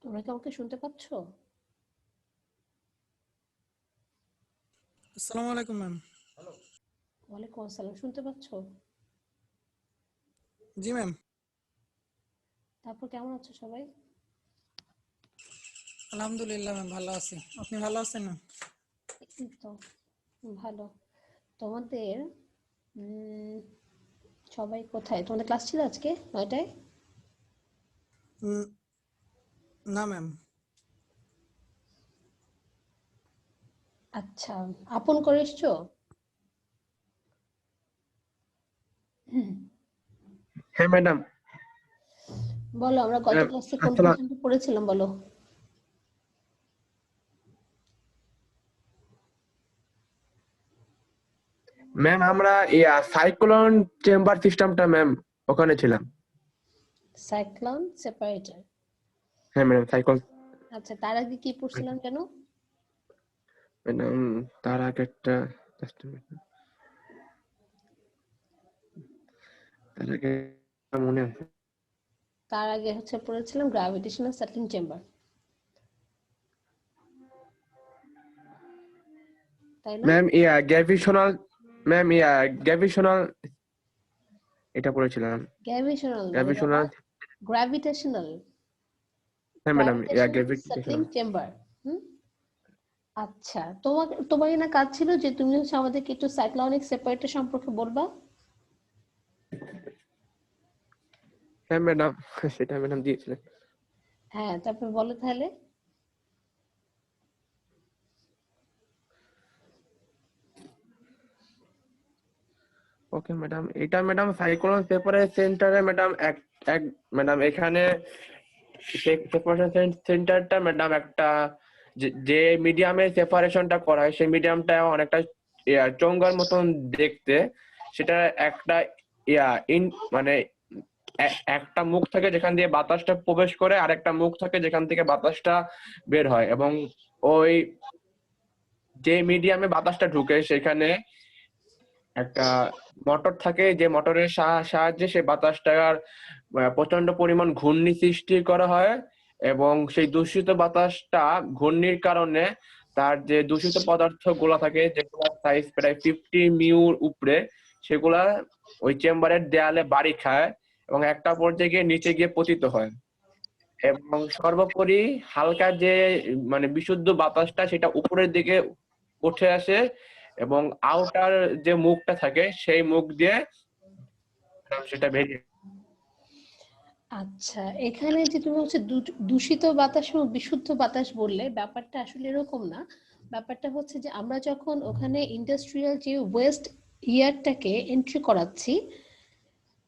তোমরা কি আমাকে শুনতে পাচ্ছ? আসসালামু আলাইকুম ম্যাম। ওয়ালাইকুম আসসালাম, শুনতে পাচ্ছ? জি ম্যাম। তারপর কেমন আছো সবাই? আলহামদুলিল্লাহ ম্যাম, ভালো আছি। আপনি ভালো আছেন ম্যাম? এই তো ভালো। তোমাদের উম, সবাই কোথায়? তোমাদের ক্লাস ছিল আজকে 9টায়? উম, না ম্যাম। আচ্ছা, আপন করে এসছো? হ্যাঁ ম্যাডাম। বলো, আমরা গত ক্লাসে কোন আসসালাম পর্যন্ত পড়েছিলাম বলো। ম্যাম, আমরা সাইক্লোন চেম্বার সিস্টেমটা ম্যাম ওখানে ছিলাম। Cyclone separator. হ্যাঁ ম্যাডাম, সাইক্লোন। আচ্ছা, তার আগে কি পড়ছিলাম কেন? ম্যাডাম, তার আগে একটা just a minute, তার আগে মনে আছে। তার আগে হচ্ছে পড়েছিলাম গ্র্যাভিটেশনাল সেটলিং চেম্বার, তাই না? ম্যাম গ্র্যাভিটেশনাল এটা পড়েছিলাম। গ্র্যাভিটেশনাল মানে বাবা, গ্র্যাভিটেশনাল। গ্র্যাভিটেশনাল হ্যাঁ ম্যাডাম, সেটলিং গ্র্যাভিটেশনাল। চেম্বার। আচ্ছা, তোমার না কাজ ছিল যে তুমি হচ্ছে আমাদেরকে একটু সাইক্লোনিক সেপারেটর সম্পর্কে বলবা। হ্যাঁ ম্যাডাম, সেটা ম্যাডাম দিয়েছিলেন। হ্যাঁ, তারপর বলো তাহলে। ওকে ম্যাডাম, এটা ম্যাডাম সাইক্লোন সেপারেশন সেন্টারে ম্যাডাম এক এক ম্যাডাম এখানে সেপারেশন সেন্টারটা ম্যাডাম একটা যে মিডিয়ামে সেপারেশনটা করা হয় সেই মিডিয়ামটা অনেকটা চোঙ্গার মতন দেখতে। সেটা একটা ইন মানে একটা মুখ থাকে যেখান দিয়ে বাতাসটা প্রবেশ করে, আর একটা মুখ থাকে যেখান থেকে বাতাসটা বের হয়, এবং ওই যে মিডিয়ামে বাতাসটা ঢুকে সেখানে একটা মোটর থাকে, যে মোটরের সাহায্যে সেই বাতাসটার প্রচন্ড পরিমাণ ঘূর্ণি সৃষ্টি করা হয়, এবং সেই দূষিত বাতাসটা ঘূর্ণির কারণে তার যে দূষিত পদার্থ গুলা থাকে, যেগুলো সাইজ প্রায় 50 মিউর উপরে, সেগুলা ওই চেম্বারের দেয়ালে বাড়ি খায় এবং একটা পর্যায়ে গিয়ে নিচে গিয়ে পতিত হয়। এবং সর্বোপরি হালকা যে বিশুদ্ধ বাতাসটা সেটা উপরের দিকে উঠে আসে, এবং আউটার যে মুখটা থাকে সেই মুখ দিয়ে সেটা বেরিয়ে। আচ্ছা, এখানে যে তুমি হচ্ছে দূষিত বাতাস এবং বিশুদ্ধ বাতাস বললে, ব্যাপারটা আসলে এরকম না। ব্যাপারটা হচ্ছে যে আমরা যখন ওখানে ইন্ডাস্ট্রিয়াল যে ওয়েস্ট ইয়ারটাকে এন্ট্রি করাচ্ছি,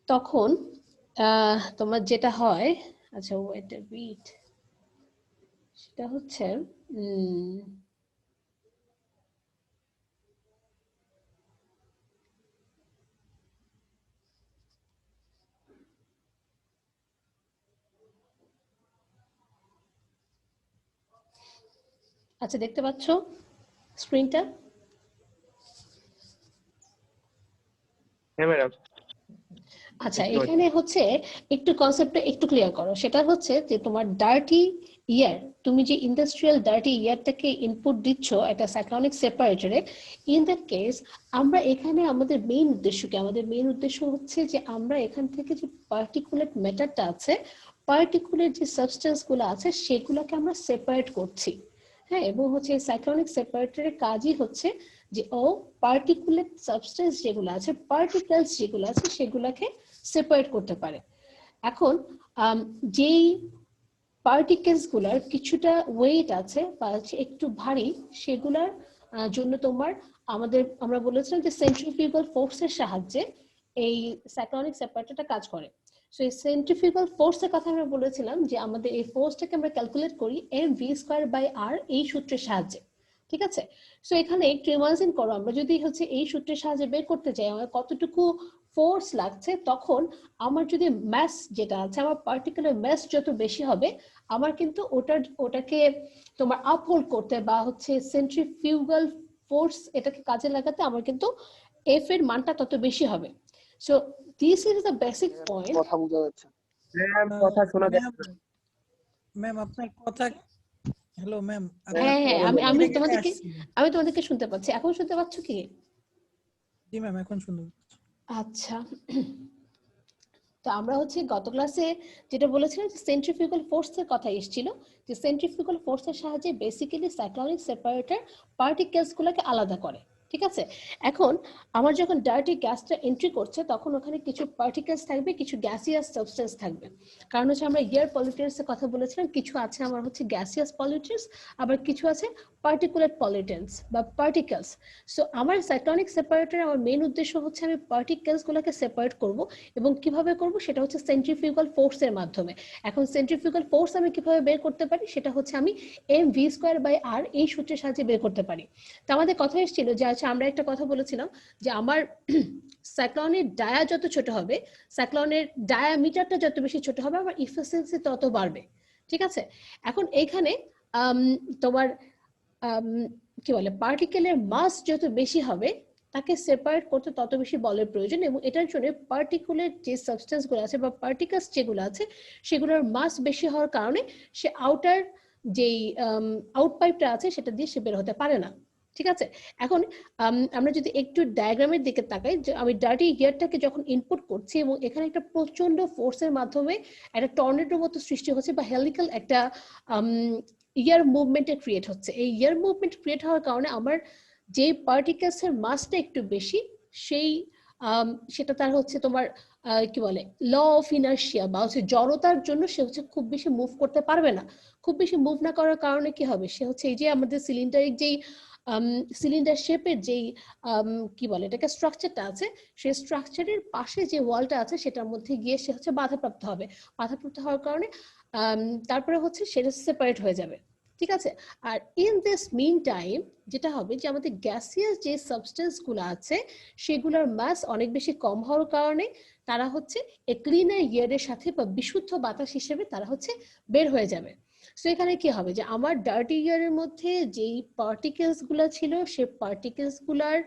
তখন তোমার যেটা হয়, আচ্ছা ওয়েট এ বিট, সেটা হচ্ছে আচ্ছা, দেখতে পাচ্ছ স্ক্রিনটা? হ্যাঁ ম্যাডাম। আচ্ছা, এখানে হচ্ছে একটু কনসেপ্টটা একটু ক্লিয়ার করো। সেটা হচ্ছে যে তোমার ডার্টি ইয়ার, তুমি যে ইন্ডাস্ট্রিয়াল ডার্টি ইয়ারটাকে ইনপুট দিচ্ছ একটা সাইক্লোনিক সেপারেটরে, ইন দ্যাট কেস আমরা এখানে আমাদের মেইন উদ্দেশ্য কি? আমাদের মেইন উদ্দেশ্য হচ্ছে যে আমরা এখান থেকে যে পার্টিকুলেট ম্যাটারটা আছে, পার্টিকুলেট যে সাবস্টেন্স গুলো আছে, সেগুলোকে আমরা সেপারেট করছি। হ্যাঁ, এবং হচ্ছে সাইক্লোনিক সেপারেটরের কাজই হচ্ছে যে ও পার্টিকুলেট সাবস্টেন্স যেগুলো আছে, পার্টিকেলস যেগুলো আছে, সেগুলোকে সেপারেট করতে পারে। এখন যেই পার্টিকেলস গুলার কিছুটা ওয়েট আছে বা একটু ভারী, সেগুলার জন্য তোমার আমরা বলেছিলাম যে সেন্ট্রিফিউগাল ফোর্সের সাহায্যে এই সাইক্লোনিক সেপারেটরটা কাজ করে। সো এই সেন্ট্রিফিউগাল ফোর্সের কথা আমরা বলেছিলাম যে আমাদের এই ফোর্সটাকে আমরা ক্যালকুলেট করি mv²/r এই সূত্রের সাহায্যে। ঠিক আছে? সো এখানে একটু ইমাজিন করো, আমরা যদি হচ্ছে এই সূত্রের সাহায্যে বের করতে চাই আমার কতটুকু ফোর্স লাগছে, তখন আমার যদি ম্যাস যেটা আছে, আমার পার্টিকুলার ম্যাস যত বেশি হবে, আমার কিন্তু ওটাকে তোমার আপহোল্ড করতে বা হচ্ছে সেন্ট্রিফিউগাল ফোর্স এটাকে কাজে লাগাতে আমার কিন্তু এফ এর মানটা তত বেশি হবে। So this is the basic point. কথা বোঝা যাচ্ছে। কথা শোনা যাচ্ছে। ম্যাম আপনার কথা, হ্যালো ম্যাম, হ্যাঁ হ্যাঁ আমি আমি কেটে কেটে তোমাদেরকে আসছিল। আমি তোমাদেরকে শুনতে পাচ্ছি, এখন শুনতে পাচ্ছ কি? জি ম্যাম, এখন শুনুন। আচ্ছা, তো আমরা হচ্ছে গত ক্লাসে যেটা বলেছিলাম যে সেন্ট্রিফিউগাল ফোর্সের কথা এসেছিল, যে সেন্ট্রিফিউগাল ফোর্সের সাহায্যে বেসিক্যালি সাইক্লোনিক সেপারেটর পার্টিকেলস গুলোকে আলাদা করে। ঠিক আছে, এখন আমার যখন ডার্টি গ্যাসটা এন্ট্রি করছে তখন ওখানে কিছু পার্টিকেলস থাকবে, কিছু গ্যাসিয়াস সাবস্টেন্স থাকবে। কারণ হচ্ছে আমরা এয়ার পলিউটেন্টস এর কথা বলেছিলাম, কিছু আছে আমার হচ্ছে গ্যাসিয়াস পলিউটেন্টস, আবার কিছু আছে পার্টিকুলেট পলিউটেন্টস বা পার্টিকেলস। সো আমার সাইক্লোনিক সেপারেটর আমার মেইন উদ্দেশ্য হচ্ছে আমি পার্টিকেলস গুলোকে সেপারেট করব, এবং কিভাবে করব সেটা হচ্ছে সেন্ট্রিফিউগাল ফোর্সের মাধ্যমে। এখন সেন্ট্রিফিউগাল ফোর্স আমি কিভাবে বের করতে পারি সেটা হচ্ছে আমি mv²/r এই সূত্রের সাহায্যে বের করতে পারি। তো আমাদের কথা এসেছিল যে আচ্ছা আমরা একটা কথা বলেছিলাম যে আমার সাইক্লোনের ডায়া যত ছোট হবে, সাইক্লোনের ডায়ামিটারটা যত বেশি ছোট হবে, আমার ইফিসিয়েন্সি তত বাড়বে। ঠিক আছে, এখন এইখানে তোমার কি বলে পার্টিকেলের মাস যত বেশি হবে তাকে সেপারেট করতে তত বেশি বলের প্রয়োজন, এবং এটার জন্য পার্টিকুলের যে সাবস্টেন্স গুলো আছে বা পার্টিকেলস যেগুলো আছে সেগুলোর মাস বেশি হওয়ার কারণে সে আউটার যেই আউটপাইপটা আছে সেটা দিয়ে সে বের হতে পারে না। ঠিক আছে, এখন আমরা যদি একটু ডায়াগ্রামের দিকে তাকাই, যে আমি ডার্টি এয়ারটাকে যখন ইনপুট করছি এবং এখানে একটা প্রচন্ড ফোর্সের মাধ্যমে একটা টর্নেডোর মতো সৃষ্টি হচ্ছে বা হেলিক্যাল একটা ইয়ার মুভমেন্টে ক্রিয়েট হচ্ছে। এই ইয়ার মুভমেন্ট ক্রিয়েট হওয়ার কারণে আমার যে পার্টিকেলস এর মাসটা একটু বেশি, সেই সেটা তার হচ্ছে তোমার কি বলে ল অফ ইনার্শিয়া বা হচ্ছে জড়তার জন্য সে হচ্ছে খুব বেশি মুভ করতে পারবে না। খুব বেশি মুভ না করার কারণে কি হবে, সে হচ্ছে এই যে আমাদের সিলিন্ডারিক যেই সিলিন্ডার শেপের যেই কি বলে এটাকে স্ট্রাকচারটা আছে, সেই স্ট্রাকচারের পাশে যে ওয়ালটা আছে সেটার মধ্যে গিয়ে সে হচ্ছে বাধাপ্রাপ্ত হবে। বাধাপ্রাপ্ত হওয়ার কারণে তারপরে হচ্ছে সেটা সেপারেট হয়ে যাবে। ঠিক আছে, আর ইন দিস মিন টাইম যেটা হবে যে আমাদের গ্যাসিয়াস যে সাবস্টেন্স গুলো আছে সেগুলোর মাস অনেক বেশি কম হওয়ার কারণে তারা হচ্ছে ক্লিনার এয়ারের সাথে বা বিশুদ্ধ বাতাস হিসেবে তারা হচ্ছে বের হয়ে যাবে। সো এখানে কি হবে যে আমার ডার্টি এয়ারের মধ্যে যেই পার্টিকেলস গুলো ছিল সেই পার্টিকেলস গুলার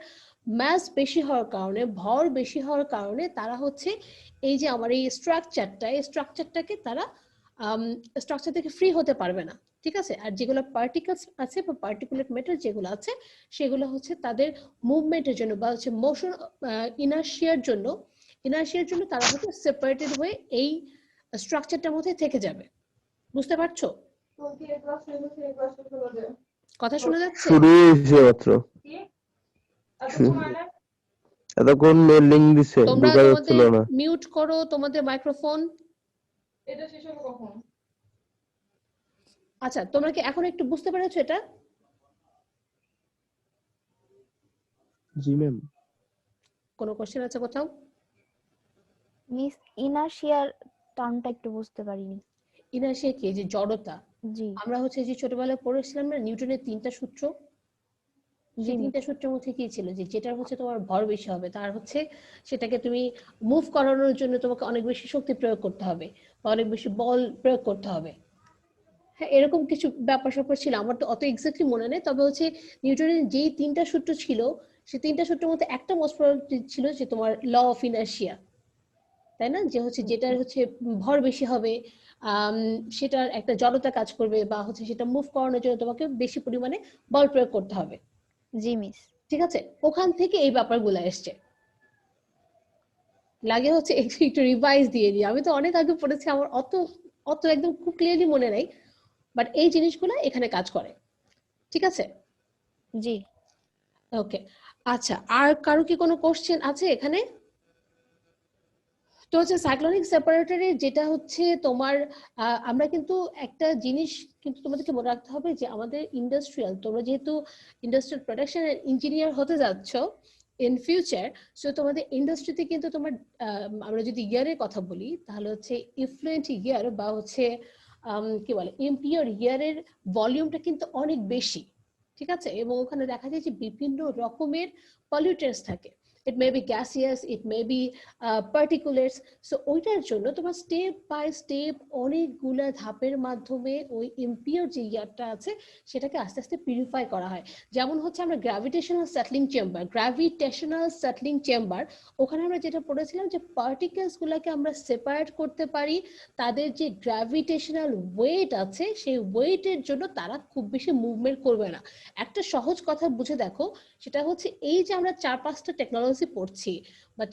মাস বেশি হওয়ার কারণে, ভর বেশি হওয়ার কারণে তারা হচ্ছে এই যে আমার এই স্ট্রাকচারটাকে তারা স্ট্রাকচার থেকে ফ্রি হতে পারবে না। ঠিক আছে, আর যেগুলো পার্টিকেলস আছে বা পার্টিকুলেট ম্যাটার যেগুলো আছে সেগুলো হচ্ছে তাদের মুভমেন্টের জন্য বা হচ্ছে মোশন ইনার্শিয়ার জন্য তারা হচ্ছে সেপারেটেড হয়ে এই স্ট্রাকচারটার মধ্যে থেকে যাবে। বুঝতে পারছো? কথা শোনা যাচ্ছে? শুরু হয়েছে মাত্র, এতক্ষণ লিঙ্ক দিছে, তোমরা ঢোকা তোমাদের যাচ্ছিল না। মিউট করো তোমাদের মাইক্রোফোন। আচ্ছা, তোমরা কি এখন একটু বুঝতে পেরেছো এটা? জি ম্যাম। কোনো কোশ্চেন আছে কোথাও? মিস ইনার্শিয়ার টার্মটা একটু বুঝতে পারিনি। ইনার্শিয়া কি? যে জড়তা। জি আমরা হচ্ছে যে ছোটবেলায় পড়েছিলাম না নিউটনের 3টা সূত্র, জি সেই 3টা সূত্রের মধ্যে কি ছিল যে যেটার হচ্ছে তোমার ভর বেশি হবে তার হচ্ছে সেটাকে তুমি মুভ করানোর জন্য তোমাকে অনেক বেশি শক্তি প্রয়োগ করতে হবে বা অনেক বেশি বল প্রয়োগ করতে হবে। হ্যাঁ, এরকম কিছু ব্যাপার স্যাপার ছিল, আমার তো অত এক্স্যাক্টলি মনে নেই, তবে হচ্ছে নিউটনের যেই 3টা সূত্র ছিল সেই 3টা সূত্রের মধ্যে একটা মোস্ট প্রবাবলি ছিল যে তোমার ল অফ ইনার্শিয়া, তাই না? যে হচ্ছে যেটার হচ্ছে ভর বেশি হবে সেটার একটা জড়তা কাজ করবে বা হচ্ছে সেটা মুভ করানোর জন্য তোমাকে বেশি পরিমাণে বল প্রয়োগ করতে হবে। জি মিস। ঠিক আছে, ওখান থেকে এই ব্যাপারগুলো এসছে। লাগে হচ্ছে একটু রিভাইজ দিয়ে দিই, আমি তো অনেক আগে পড়েছি, আমার অত অত একদম খুব ক্লিয়ারলি মনে নাই, বাট এই জিনিসগুলো এখানে কাজ করে। ঠিক আছে, জি ওকে। আচ্ছা, আর কারো কি কোনো কোশ্চেন আছে এখানে? তো হচ্ছে সাইক্লোনিক সেপারেটরে যেটা হচ্ছে তোমার আমরা কিন্তু একটা জিনিস কিন্তু তোমাদেরকে মনে রাখতে হবে যে আমাদের ইন্ডাস্ট্রিয়াল, তোমরা যেহেতু ইন্ডাস্ট্রিয়াল প্রোডাকশন ইঞ্জিনিয়ার হতে যাচ্ছ ইন ফিউচার, সো তোমাদের ইন্ডাস্ট্রিতে কিন্তু তোমার আমরা যদি ইয়ারের কথা বলি তাহলে হচ্ছে ইফ্লুয়েন্ট ইয়ার বা হচ্ছে কি বলে ইম্পিওর ইয়ারের ভলিউমটা কিন্তু অনেক বেশি। ঠিক আছে, এবং ওখানে দেখা যায় যে বিভিন্ন রকমের পলিউটেন্টস থাকে, it may be gaseous, it may be particulates. So ওইটার জন্য তোমার স্টেপ বাই স্টেপ অনেকগুলা ধাপের মাধ্যমে ওই ইম্পিওর যে ইয়ারটা আছে সেটাকে আস্তে আস্তে পিউরিফাই করা হয়। যেমন হচ্ছে আমরা গ্র্যাভিটেশনাল সেটলিং চেম্বার, ওখানে আমরা যেটা পড়েছিলাম যে পার্টিকেলস গুলাকে আমরা সেপারেট করতে পারি, তাদের যে গ্র্যাভিটেশনাল ওয়েট আছে সেই ওয়েটের জন্য তারা খুব বেশি মুভমেন্ট করবে না। একটা সহজ কথা বুঝে দেখো, সেটা হচ্ছে এই যে আমরা 4-5টা টেকনোলজি পড়ছি বা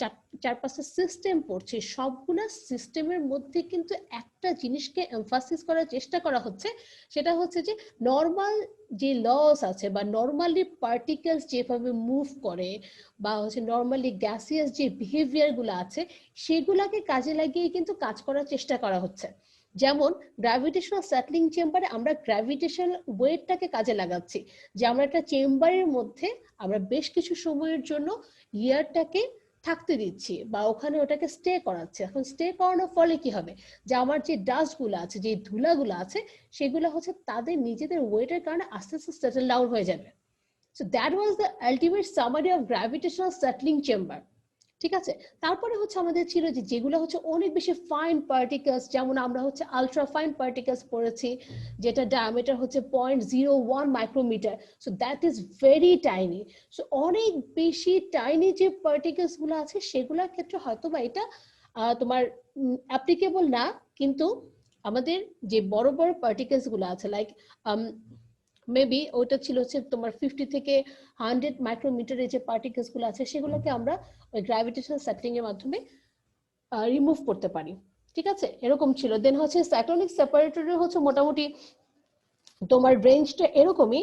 4-5টা সিস্টেম পড়ছি, সবগুলা সিস্টেমের মধ্যে কিন্তু একটা জিনিসকে এমফাসিস করার চেষ্টা করা হচ্ছে, সেটা হচ্ছে যে নর্মাল যে লস আছে বা নর্মালি পার্টিকেলস যেভাবে মুভ করে বা হচ্ছে নর্মালি গ্যাসিয়াস যে বিহেভিয়ার গুলো আছে সেগুলাকে কাজে লাগিয়ে কিন্তু কাজ করার চেষ্টা করা হচ্ছে। যেমন গ্র্যাভিটেশনাল সেটলিং চেম্বারে আমরা গ্র্যাভিটেশনাল ওয়েটটাকে কাজে লাগাচ্ছি, যে আমরা একটা চেম্বারের মধ্যে আমরা বেশ কিছু সময়ের জন্য ইয়ারটাকে থাকতে দিচ্ছি বা ওখানে ওটাকে স্টে করাচ্ছি। এখন স্টে করানোর ফলে কি হবে, যে আমার যে ডাস্ট গুলো আছে, যে ধুলাগুলো আছে, সেগুলো হচ্ছে তাদের নিজেদের ওয়েটের কারণে আস্তে আস্তে সেটেল ডাউন হয়ে যাবে। So that was the ultimate summary of gravitational settling chamber. ঠিক আছে, তারপরে হচ্ছে আমাদের ছিল যে যেগুলো হচ্ছে অনেক বেশি ফাইন পার্টিকেলস, যেমন আমরা হচ্ছে আলট্রা ফাইন পার্টিকেলস পড়েছি, যেটা ডায়ামিটার হচ্ছে 0.01 micrometre. So that is very tiny. So অনেক বেশি টাইনি যে পার্টিকেলস গুলো আছে সেগুলোর ক্ষেত্রে হয়তো বা এটা তোমার অ্যাপ্লিকেবল না, কিন্তু আমাদের যে বড় বড় পার্টিকেলস গুলো আছে লাইক মেবি ওইটা ছিল হচ্ছে তোমার 50 থেকে 100 মাইক্রোমিটারের যে পার্টিকেলস গুলো আছে সেগুলোকে আমরা ওই গ্র্যাভিটেশনাল সেটলিং এর মাধ্যমে রিমুভ করতে পারি। ঠিক আছে, এরকম ছিল। দেন হচ্ছে সাইক্লোনিক সেপারেটরের হচ্ছে মোটামুটি তোমার রেঞ্জটা এরকমই,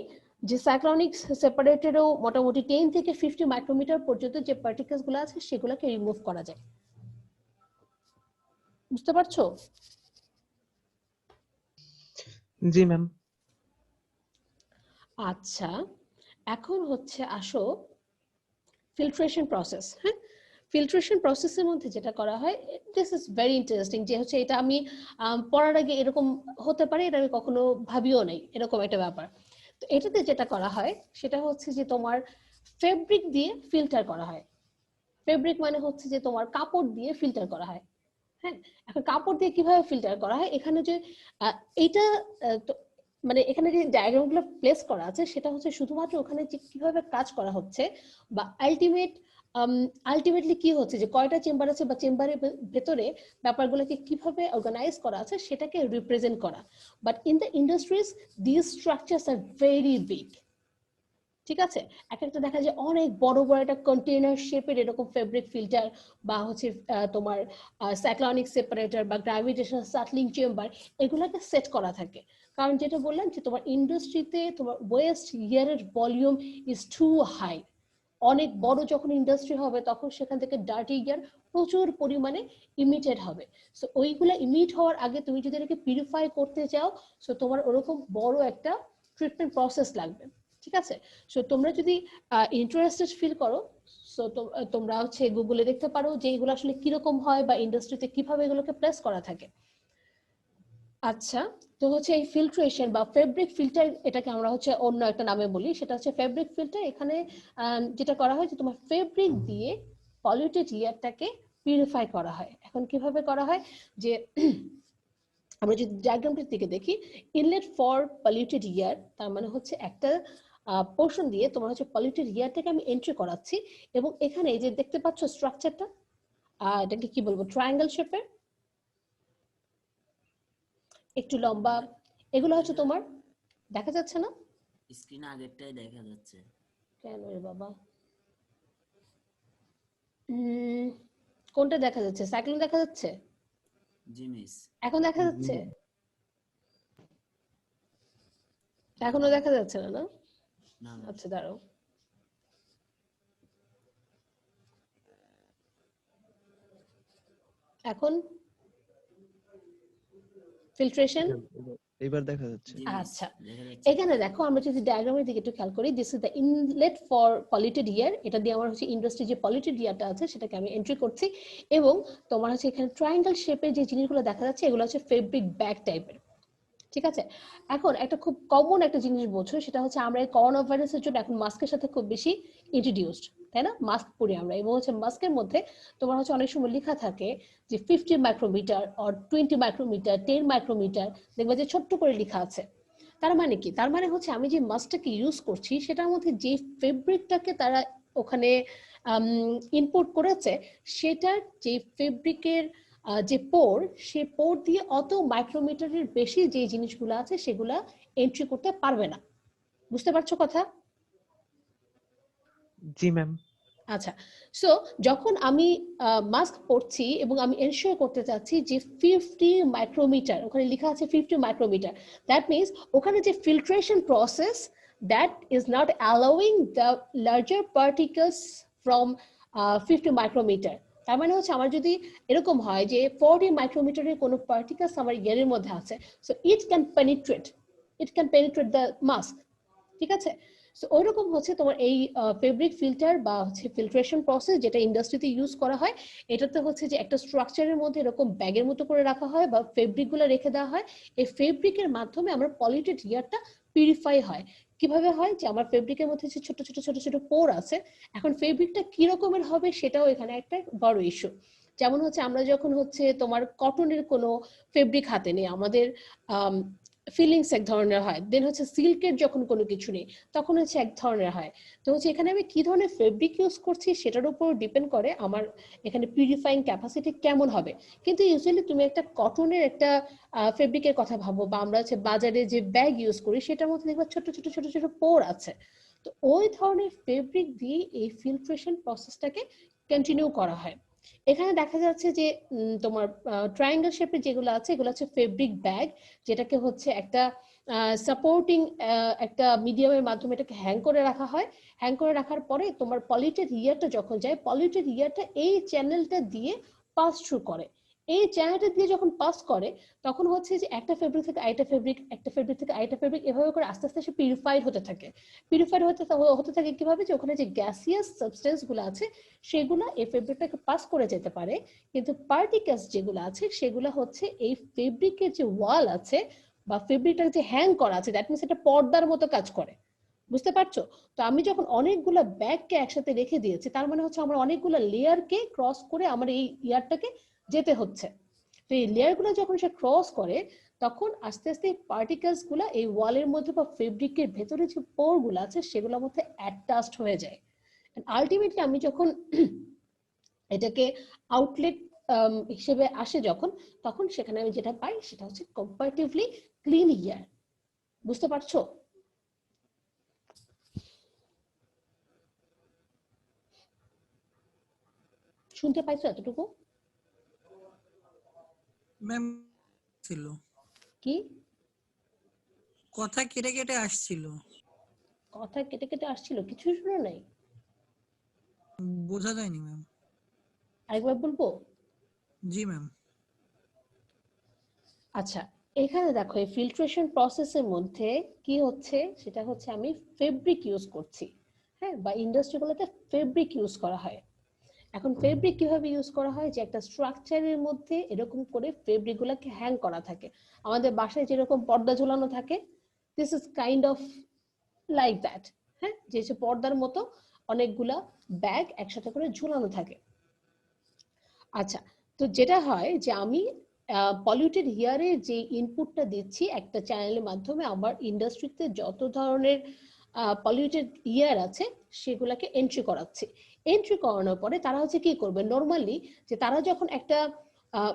যে সাইক্লোনিক সেপারেটরেও মোটামুটি 10 থেকে 50 মাইক্রোমিটার পর্যন্ত যে পার্টিকেলস গুলো আছে সেগুলোকে রিমুভ করা যায়। বুঝতে পারছো? জি ম্যাম। আচ্ছা, এখন হচ্ছে আসো ফিল্ট্রেশন প্রসেস। হ্যাঁ, ফিল্ট্রেশন প্রসেসের মধ্যে যেটা করা হয়, দিস ইজ ভেরি ইন্টারেস্টিং, যে হচ্ছে এটা আমি পড়ার আগে এরকম হতে পারে এটা আমি কখনো ভাবিও নাই, এরকম একটা ব্যাপার। তো এটাতে যেটা করা হয় সেটা হচ্ছে যে তোমার ফেব্রিক দিয়ে ফিল্টার করা হয়। ফেব্রিক মানে হচ্ছে যে তোমার কাপড় দিয়ে ফিল্টার করা হয়। হ্যাঁ, এখন কাপড় দিয়ে কিভাবে ফিল্টার করা হয়, এখানে যে এইটা মানে এখানে যে ডায়াগ্রাম গুলো প্লেস করা আছে সেটা হচ্ছে শুধুমাত্র ওখানে যে কিভাবে কাজ করা হচ্ছে বা আলটিমেটলি কি হচ্ছে, যে কয়টা চেম্বার আছে বা চেম্বারের ভেতরে ব্যাপারগুলোকে কিভাবে অর্গানাইজ করা আছে সেটাকে রিপ্রেজেন্ট করা। But in the industries this structures are very big. ঠিক আছে, একটা দেখা যায় অনেক বড় বড় একটা কন্টেইনার শেপের এরকম ফেব্রিক ফিল্টার বা হচ্ছে তোমার সাইক্লোনিক সেপারেটর বা গ্র্যাভিটেশনাল সেটলিং চেম্বার এগুলোকে সেট করা থাকে। কারণ যেটা বললাম যে তোমার ইন্ডাস্ট্রিতে তোমার ওয়েস্ট ইয়ারের ভলিউম ইজ টু হাই। অনেক বড় যখন ইন্ডাস্ট্রি হবে তখন সেখান থেকে ডার্টি ইয়ার প্রচুর পরিমাণে ইমিটেড হবে। সো ওইগুলা ইমিট হওয়ার আগে তুমি যদি এটাকে পিউরিফাই করতে চাও, সো তোমার ওরকম বড় একটা ট্রিটমেন্ট প্রসেস লাগবে। ঠিক আছে, সো তোমরা যদি ইন্টারেস্টেড ফিল করো, সো তোমরা হচ্ছে গুগলে দেখতে পারো যে এগুলো আসলে কিরকম হয় বা ইন্ডাস্ট্রিতে কিভাবে এগুলোকে প্লেস করা থাকে। আচ্ছা, তো হচ্ছে এই ফিল্ট্রেশন বা ফেব্রিক ফিল্টার, এটাকে আমরা হচ্ছে অন্য একটা নামে বলি, সেটা হচ্ছে ফেব্রিক ফিল্টার। এখানে যেটা করা হয় যে তোমার ফেব্রিক দিয়ে পলিউটেড ইয়ারটাকে পিউরিফাই করা হয়। এখন কিভাবে করা হয়, যে আমরা যদি ডায়াগ্রামটির দিকে দেখি, ইনলেট ফর পলিউটেড ইয়ার, তার মানে হচ্ছে একটা পোর্শন দিয়ে তোমার হচ্ছে পলিউটেড ইয়ারটাকে আমি এন্ট্রি করাচ্ছি, এবং এখানে এই যে দেখতে পাচ্ছ স্ট্রাকচারটা, এটাকে কি বলবো, ট্রায়াঙ্গেল শেপের, একটু লম্বা, এগুলো হচ্ছে তোমার দেখা যাচ্ছে না? স্ক্রিনে আগেরটাই দেখা যাচ্ছে। কেন রে বাবা, কোনটা দেখা যাচ্ছে? সাইক্লোন দেখা যাচ্ছে? জি মিস। এখন দেখা যাচ্ছে? এখনো দেখা যাচ্ছে না? না, না আচ্ছা দাঁড়াও। এখন ফিল্ট্রেশন এবার দেখা যাচ্ছে। আচ্ছা, এখানে দেখো আমরা যদি ডায়াগ্রামের দিকে একটু খেয়াল করি, this is the inlet for polluted air. এটা দিয়ে আমার হচ্ছে ইন্ডাস্ট্রি যে পলিউটেড ইয়ারটা আছে সেটাকে আমি এন্ট্রি করছি, এবং তোমার হচ্ছে এখানে ট্রায়াঙ্গেল শেপের যে জিনিসগুলো দেখা যাচ্ছে এগুলো হচ্ছে ফেব্রিক ব্যাগ টাইপের। ঠিক আছে, এখন একটা খুব কমন একটা জিনিস বোঝো, সেটা হচ্ছে আমরা এই করোনা ভাইরাসের জন্য এখন মাস্কের সাথে খুব বেশি ইন্ট্রোডিউসড, তাই না? মাস্ক পরি আমরা, এবং হচ্ছে মাস্কের মধ্যে তোমার হচ্ছে অনেক সময় লেখা থাকে যে 50 মাইক্রোমিটার অর 20 মাইক্রোমিটার, 10 মাইক্রোমিটার, দেখবে যে ছোট্ট করে লেখা আছে। তার মানে কি? তার মানে হচ্ছে আমি যে মাস্কটাকে ইউজ করছি সেটার মধ্যে যে ফেব্রিকটাকে তারা ওখানে ইনপুট করেছে, সেটার যে ফেব্রিকের যে পোর, সে পোর দিয়ে অত মাইক্রোমিটারের বেশি যে জিনিসগুলো আছে সেগুলা এন্ট্রি করতে পারবে না। বুঝতে পারছো কথা? জি ম্যাম। আচ্ছা, সো যখন আমি মাস্ক পরছি এবং আমি এনশিওর করতে চাচ্ছি যে 50 মাইক্রোমিটার, ওখানে লেখা আছে 50 মাইক্রোমিটার, দ্যাট মিনস ওখানে যে filtration process, that is not allowing the larger particles from 50 micrometre. তার মানে হচ্ছে আমার যদি এরকম হয় যে 40 মাইক্রোমিটারের কোনো পার্টিকলস আমার ইয়ারের মধ্যে আছে, so it can penetrate the mask, ঠিক আছে? সো ওইরকম হচ্ছে তোমার এই ফেব্রিক ফিল্টার বা হচ্ছে ফিল্ট্রেশন প্রসেস যেটা ইন্ডাস্ট্রিতে ইউজ করা হয়, এটাতে হচ্ছে যে একটা স্ট্রাকচারের মধ্যে এরকম ব্যাগের মতো করে রাখা হয় বা ফেব্রিক গুলো রেখে দেওয়া হয়। এই ফেব্রিকের মাধ্যমে আমার পলিউটেড এয়ারটা পিউরিফাই হয়। কিভাবে হয়? যে আমার ফেব্রিকের মধ্যে যে ছোট ছোট ছোট ছোট পোর আছে, এখন ফেব্রিকটা কি রকমের হবে সেটাও এখানে একটা বড় ইস্যু। যেমন হচ্ছে আমরা যখন হচ্ছে তোমার কটনের কোনো ফেব্রিক হাতে নেই, আমাদের ফিলিংস এক ধরনের হয়, দেন হচ্ছে সিল্কের যখন কোনো কিছু নেই তখন হচ্ছে এক ধরনের হয়। তো হচ্ছে এখানে আমি কি ধরনের ফেব্রিক ইউজ করছি সেটার উপর ডিপেন্ড করে আমার এখানে পিউরিফাইং ক্যাপাসিটি কেমন হবে। কিন্তু ইউজুয়ালি তুমি একটা কটনের একটা ফেব্রিকের কথা ভাবো, বা আমরা হচ্ছে বাজারে যে ব্যাগ ইউজ করি সেটার মধ্যে দেখবা ছোট ছোট ছোট ছোট পোর আছে। তো ওই ধরনের ফেব্রিক দিয়ে এই ফিল্ট্রেশন প্রসেসটাকে কন্টিনিউ করা হয়। এখানে দেখা যাচ্ছে যে তোমার ট্রায়াঙ্গেল শেপের যেগুলো আছে এগুলো হচ্ছে ফেব্রিক ব্যাগ, যেটাকে হচ্ছে একটা সাপোর্টিং একটা মিডিয়ামের মাধ্যমে এটাকে হ্যাং করে রাখা হয়। হ্যাং করে রাখার পরে তোমার পলিউটেড এয়ারটা যখন যায়, পলিউটেড এয়ারটা এই চ্যানেলটা দিয়ে পাস থ্রু করে। এই চ্যানেলটা দিয়ে যখন পাস করে তখন হচ্ছে যে একটা ফেব্রিক থেকে আরেকটা ফেব্রিক, একটা ফেব্রিক থেকে আরেকটা ফেব্রিক, এভাবে করে আস্তে আস্তে সে পিউরিফাইড হতে থাকে। পিউরিফাইড হতে থাকে কিভাবে? যে ওখানে যে গ্যাসিয়াস সাবস্টেন্স গুলো আছে সেগুলো এই ফেব্রিকটাকে পাস করে যেতে পারে, কিন্তু পার্টিকেলস যেগুলো আছে সেগুলো হচ্ছে এই ফেব্রিকের যে ওয়াল আছে বা ফেব্রিকটা যে হ্যাং করা আছে, দ্যাট মিনস এটা পর্দার মতো কাজ করে। বুঝতে পারছো? তো আমি যখন অনেকগুলো ব্যাগকে একসাথে রেখে দিয়েছি, তার মানে হচ্ছে আমরা অনেকগুলো লেয়ারকে ক্রস করে আমার এই ইয়ারটাকে যেতে হচ্ছে। তো এই লেয়ার গুলো যখন সে ক্রস করে তখন আস্তে আস্তে পার্টিকেলস গুলা এই ওয়ালের মধ্যে বা ফেব্রিকের ভেতরে যে পোর গুলো আছে সেগুলোর মধ্যে অ্যাটাচড হয়ে যায়। আলটিমেটলি আমি যখন এটাকে আউটলেট হিসেবে আসে যখন, তখন সেখানে আমি যেটা পাই সেটা হচ্ছে কম্পারেটিভলি ক্লিন এয়ার। বুঝতে পারছো? শুনতে পাইছো এতটুকু? ম্যাম ছিল, কি কথা কেটে কেটে আসছিল, কথা কেটে কেটে আসছিল? কিছু শুনো নাই? বোঝা যায়নি ম্যাম। আরেকবার বলবো? জি ম্যাম। আচ্ছা, এখানে দেখো এই ফিল্ট্রেশন প্রসেসের মধ্যে কি হচ্ছে সেটা হচ্ছে আমি ফেব্রিক ইউজ করছি, হ্যাঁ, বা ইন্ডাস্ট্রিগুলোতে ফেব্রিক ইউজ করা হয়। এখন ফেব্রিক কিভাবে ইউজ করা হয়? যে একটা স্ট্রাকচারের মধ্যে এরকম করে ফেব্রিক গুলাকে হ্যাং করা থাকে। আমাদের বাসায় যেরকম পর্দা ঝুলানো থাকে, this is kind of like that, হ্যাঁ, যে পর্দার মতো অনেকগুলা ব্যাগ একসাথে করে ঝুলানো থাকে। আচ্ছা, তো যেটা হয় যে আমি পলিউটেড এয়ারের যে ইনপুটটা দিচ্ছি একটা চ্যানেলের মাধ্যমে, আমার ইন্ডাস্ট্রিতে যত ধরনের পলিউটেড এয়ার আছে সেগুলোকে এন্ট্রি করাচ্ছি। এন্ট্রি করানোর পরে তারা হচ্ছে কি করবে নর্মালি, যে তারা যখন একটা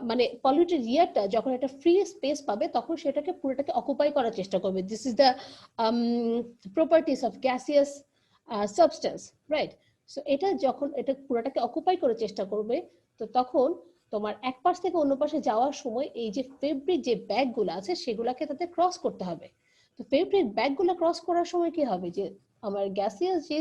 মানে পলিউটেড এয়ারটা যখন একটা ফ্রি স্পেস পাবে তখন সেটাকে পুরোটাকে অকুপাই করার চেষ্টা করবে। This is the properties of gaseous substance, right? So এটা যখন এটা পুরোটাকে অকুপাই করার চেষ্টা করবে, তো তখন তোমার এক পাশ থেকে অন্য পাশে যাওয়ার সময় এই যে ফেব্রিক যে ব্যাগগুলো আছে সেগুলোকে তাতে ক্রস করতে হবে। তো ফেব্রিক ব্যাগগুলো ক্রস করার সময় কি হবে? যে আমার গ্যাসিয়াস যে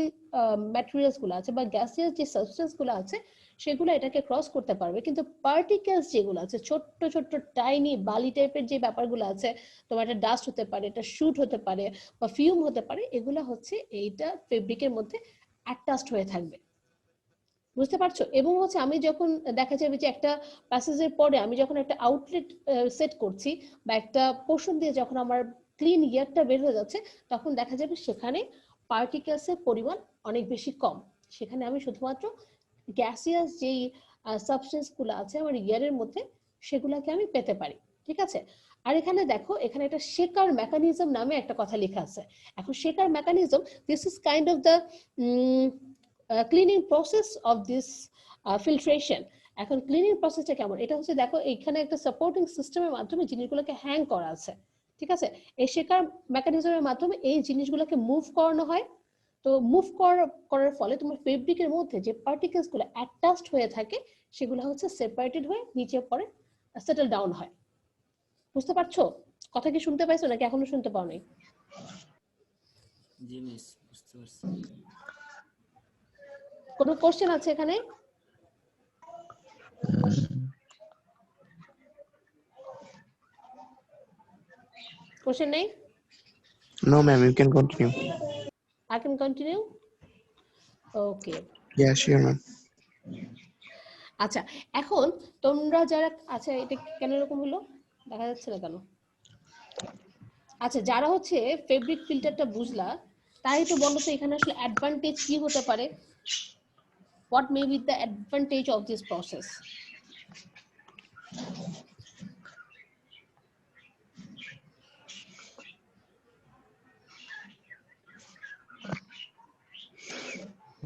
ম্যাটেরিয়ালস গুলো আছে বা গ্যাসিয়াস যে সাবস্টেন্স গুলো আছে সেগুলো এটাকে ক্রস করতে পারবে, কিন্তু পার্টিকেলস যেগুলো আছে ছোট্ট ছোট্ট টাইনি বালি টাইপের যে ব্যাপারগুলো আছে, তোমার এটা ডাস্ট হতে পারে, এটা শুট হতে পারে বা ফিউম হতে পারে, এগুলা হচ্ছে এইটা ফেব্রিকের মধ্যে অ্যাটাচড হয়ে থাকবে। বুঝতে পারছো? এবং হচ্ছে আমি যখন দেখা যাবে যে একটা প্যাসেজের পরে আমি যখন একটা আউটলেট সেট করছি বা একটা পোর্শন দিয়ে যখন আমার ক্লিন এয়ারটা বের হয়ে যাচ্ছে, তখন দেখা যাবে সেখানে পার্টিকেলসের পরিমাণ অনেক বেশি কম, সেখানে আমি শুধুমাত্র গ্যাসিয়াস যেই সাবস্টেন্স গুলো আছে আমার ইয়ারের মধ্যে সেগুলোকে আমি পেতে পারি, ঠিক আছে। আর এখানে দেখো, এখানে একটা শেকার মেকানিজম নামে একটা কথা লেখা আছে। এখন shaker mechanism, this is kind of the cleaning process of this filtration. এখন ক্লিনিং প্রসেসটা কেমন, এটা হচ্ছে দেখো এখানে একটা সাপোর্টিং সিস্টেমের মাধ্যমে জিনিসগুলোকে হ্যাং করা আছে, ঠিক আছে। এই শেকার মেকানিজমের মাধ্যমে এই জিনিসগুলোকে মুভ করানো হয়। তো মুভ করার ফলে তোমার ফেব্রিকের মধ্যে যে পার্টিকেলস গুলো অ্যাটাচড হয়ে থাকে সেগুলো হচ্ছে সেপারেটেড হয়ে নিচে পরে সেটেল ডাউন হয়। বুঝতে পারছো? কথা কি শুনতে পাইছো নাকি এখনো শুনতে পাও নাই? জি মিস, বুঝতে পারছি। কোনো কোশ্চেন আছে এখানে? কোশ্চেন নেই? No, ma'am, you can continue. I can continue? Okay. Yeah, sure, ma'am. আচ্ছা, এখন তোমরা যারা, আচ্ছা এটা কেন এরকম হলো দেখা যাচ্ছে না কেন? আচ্ছা, যারা হচ্ছে ফেব্রিক ফিল্টারটা বুঝলা, তাই তো বলো তো এখানে আসলে অ্যাডভান্টেজ কি হতে পারে? What may be the advantage of this process?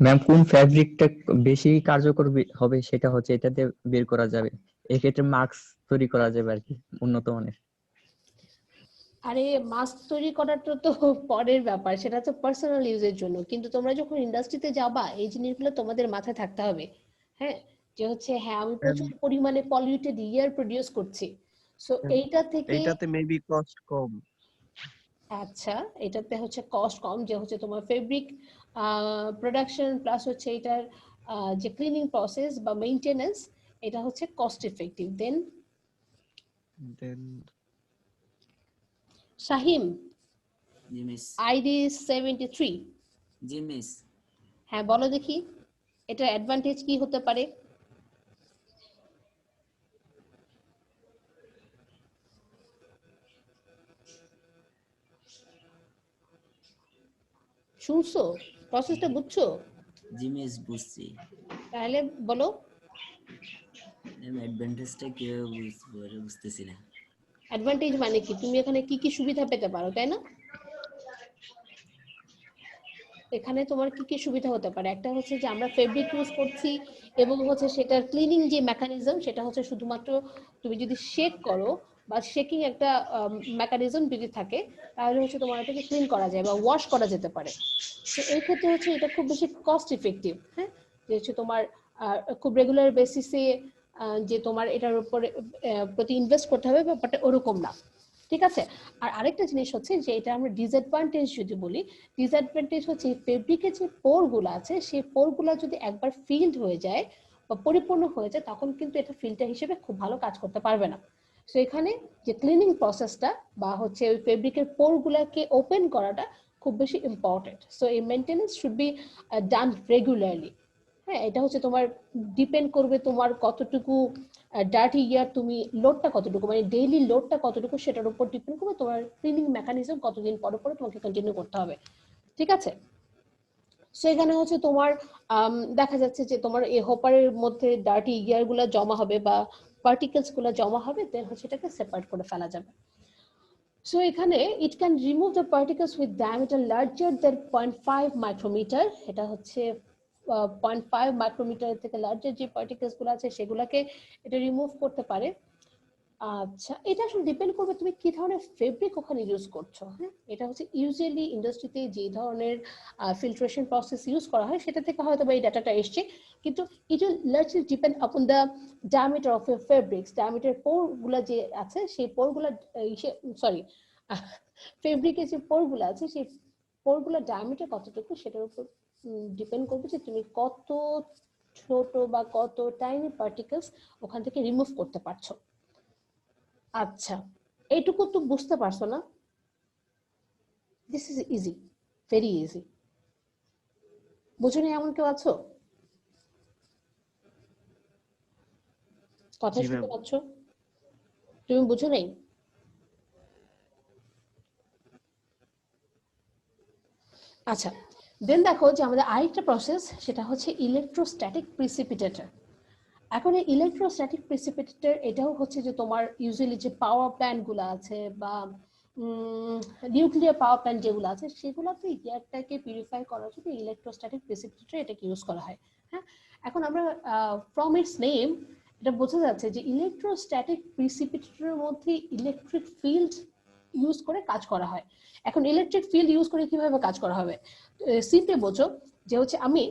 Ma'am কোন ফ্যাব্রিকটা বেশি কার্যকর হবে সেটা হচ্ছে এটাতে বের করা যাবে, এক্ষেত্রে মাস্ক তৈরি করা যাবে আর কি উন্নত মানের। আরে মাস্ক তৈরি করাটা তো পরের ব্যাপার, সেটা তো পার্সোনাল ইউজের জন্য, কিন্তু তোমরা যখন ইন্ডাস্ট্রিতে যাবা এই জিনিসগুলো তোমাদের মাথায় থাকতে হবে। হ্যাঁ, যে হচ্ছে হ্যাঁ আমি প্রচুর পরিমাণে পলিউটেড এয়ার প্রডিউস করছি, সো এইটা থেকে এইটাতে মেবি কস্ট কম। আচ্ছা, এটাতে হচ্ছে কস্ট কম, যে হচ্ছে তোমার ফেব্রিক প্রোডাকশন প্লাস হচ্ছে এটার যে ক্লিনিং প্রসেস বা মেইনটেনেন্স, এটা হচ্ছে কস্ট এফেক্টিভ। দেন শাহিম, জি মিস। আইডি 73, জি মিস। হ্যাঁ বলো দেখি এটা অ্যাডভান্টেজ কি হতে পারে? শুনছো? প্রসেসটা বুঝছো? জি মিস, বুঝছি। তাহলে বলো। ম্যাম অ্যাডভান্টেজটা কিভাবে বুঝবো এটা বুঝতেছি না। অ্যাডভান্টেজ মানে কি, তুমি এখানে কি কি সুবিধা পেতে পারো, তাই না? এখানে তোমার কি কি সুবিধা হতে পারে? একটা হচ্ছে যে আমরা ফেব্রিক ইউজ করছি এবং হচ্ছে সেটার ক্লিনিং যে মেকানিজম সেটা হচ্ছে শুধুমাত্র তুমি যদি শেক করো বা শেকিং একটা মেকানিজম যদি থাকে তাহলে হচ্ছে তোমার এটাকে ক্লিন করা যায় বা ওয়াশ করা যেতে পারে। তো এই ক্ষেত্রে হচ্ছে এটা খুব বেশি কস্ট ইফেক্টিভ। হ্যাঁ, যে হচ্ছে তোমার খুব রেগুলার বেসিসে যে তোমার এটার উপরে প্রতি ইনভেস্ট করতে হবে ব্যাপারটা ওরকম না, ঠিক আছে। আর আরেকটা জিনিস হচ্ছে যে এটা আমরা ডিসঅ্যাডভান্টেজ যদি বলি, ডিসঅ্যাডভান্টেজ হচ্ছে ফেব্রিকের যে পোরগুলো আছে সেই পোরগুলো যদি একবার ফিল্ড হয়ে যায় বা পরিপূর্ণ হয়ে যায় তখন কিন্তু এটা ফিল্টার হিসেবে খুব ভালো কাজ করতে পারবে না। সো এখানে যে ক্লিনিং প্রসেসটা বা হচ্ছে ওই ফেব্রিকের পোরগুলোকে ওপেন করাটা খুব বেশি ইম্পর্টেন্ট। সো এই maintenance should be done regularly. হ্যাঁ, এটা হচ্ছে তোমার ডিপেন্ড করবে তোমার কতটুকু ডার্টি ইয়ার, তুমি লোডটা কতটুকু মানে ডেইলি লোডটা কতটুকু সেটার উপর ডিপেন্ড করবে তোমার ক্লিনিং মেকানিজম কতদিন পর পরে তোমাকে কন্টিনিউ করতে হবে, ঠিক আছে। সো এখানে হচ্ছে তোমার দেখা যাচ্ছে যে তোমার এই হোপারের মধ্যে ডার্টি ইয়ার গুলা জমা হবে বা পার্টিকেলস গুলা জমা হবে, দেন হচ্ছে এটাকে সেপারেট করে ফেলা যাবে। সো এখানে it can remove the particles with diameter larger than 0.5 micrometre. এটা হচ্ছে 0.5 মাইক্রোমিটার থেকে লার্জার যে পার্টিকেলস গুলো আছে সেগুলোকে এটা রিমুভ করতে পারে। আচ্ছা, এটা আসলে ডিপেন্ড করবে তুমি কি ধরনের ফেব্রিক ওখানে ইউজ করছো। হ্যাঁ, এটা হচ্ছে ইউজুয়ালি ইন্ডাস্ট্রিতে যে ধরনের ফিল্ট্রেশন প্রসেস ইউজ করা হয় সেটা থেকে হয়তো এই ডাটাটা এসছে, কিন্তু it will largely depend upon the diameter of your fabrics. Diameter পোরগুলো যে আছে সেই পোরগুলো সরি ফেব্রিকের যে পোরগুলো আছে সেই পোরগুলো ডায়ামিটার কতটুকু সেটার উপর ডিপেন্ড করবে যে তুমি কত ছোট বা কত টাইনি পার্টিকেলস ওখান থেকে রিমুভ করতে পারছো। আচ্ছা, এইটুকু তো বুঝতে পারছো না? This is easy, very easy. বুঝুনি এমন কেউ আছো? কথা জি, শুনতে ম্যাম। পাচ্ছ? তুমি বুঝো নাই? আচ্ছা, দেন দেখো যে আমাদের আরেকটা প্রসেস, সেটা হচ্ছে ইলেকট্রোস্ট্যাটিক প্রিসিপিটেটর। এখন এই ইলেকট্রোস্ট্যাটিক প্রিসিপিটেটর এটাও হচ্ছে যে তোমার ইউজুয়ালি যে পাওয়ার প্ল্যান্ট গুলো আছে বা নিউক্লিয়ার পাওয়ার প্ল্যান্ট যেগুলো আছে সেগুলোতে এয়ারটাকে পিউরিফাই করার জন্য ইলেকট্রোস্ট্যাটিক প্রিসিপিটেটর এটাকে ইউজ করা হয়। হ্যাঁ, এখন আমরা ফ্রম ইটস নেম এটা বোঝা যাচ্ছে যে ইলেকট্রোস্ট্যাটিক প্রিসিপিটেটরের মধ্যে ইলেকট্রিক ফিল্ড ইউজ করে কাজ করা হয়। এখন ইলেকট্রিক ফিল্ড ইউজ করে কিভাবে কাজ করা হবে, সিম্পলি বোঝো যে হচ্ছে আমি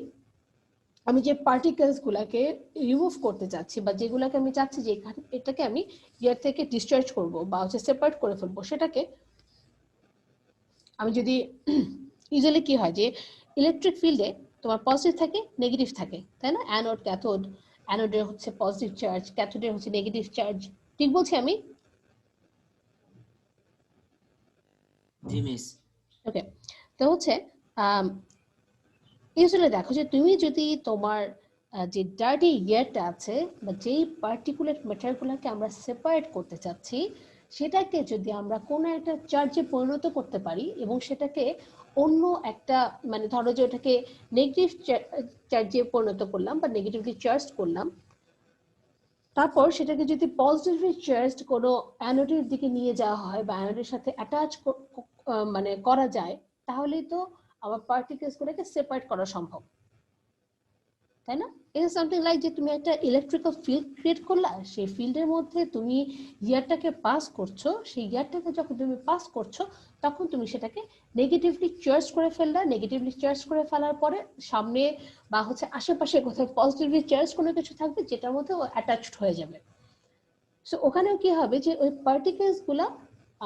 যে পার্টিকেলস গুলাকে রিমুভ করতে চাচ্ছি বা যেগুলাকে আমি চাচ্ছি যে এটাকে আমি এয়ার থেকে ডিসচার্জ করব বা হচ্ছে সেপারেট করে ফেলবো, সেটাকে আমি যদি ইউজুয়ালি কি হয় যে ইলেকট্রিক ফিল্ডে তোমার পজিটিভ থাকে নেগেটিভ থাকে, তাই না? অ্যানোড ক্যাথোড, অ্যানোডের হচ্ছে পজিটিভ চার্জ, ক্যাথোডের হচ্ছে নেগেটিভ চার্জ, ঠিক বলছি আমি? জি মিস। ওকে, তো হচ্ছে ইউজুয়ালি দেখো যে তুমি যদি তোমার যে ডার্টি এয়ারটা আছে বা যেই পার্টিকুলার ম্যাটারগুলোকে আমরা সেপারেট করতে চাচ্ছি সেটাকে যদি আমরা কোনো একটা চার্জে পরিণত করতে পারি এবং সেটাকে অন্য একটা মানে ধরো যে ওটাকে নেগেটিভ চার্জে পরিণত করলাম বা নেগেটিভলি চার্জ করলাম, তারপর সেটাকে যদি পজিটিভলি চার্জড কোনো অ্যানোডের দিকে নিয়ে যাওয়া হয় বা অ্যানোডের সাথে অ্যাটাচ মানে করা যায়, তাহলেই তো আমার পার্টিকেলস গুলোকে সেপারেট করা সম্ভব, তাই না? ইটস সামথিং লাইক যে তুমি একটা ইলেকট্রিক্যাল ফিল্ড ক্রিয়েট করলা, সেই ফিল্ডের মধ্যে তুমি ইয়ারটাকে পাস করছো, সেই ইয়ারটাকে যখন তুমি পাস করছো তখন তুমি সেটাকে নেগেটিভলি চার্জ করে ফেললা, নেগেটিভলি চার্জ করে ফেলার পরে সামনে বা হচ্ছে আশেপাশে কোথাও পজিটিভলি চার্জ কোনো কিছু থাকবে যেটার মধ্যে ও অ্যাটাচড হয়ে যাবে। সো ওখানেও কি হবে যে ওই পার্টিকেলস গুলা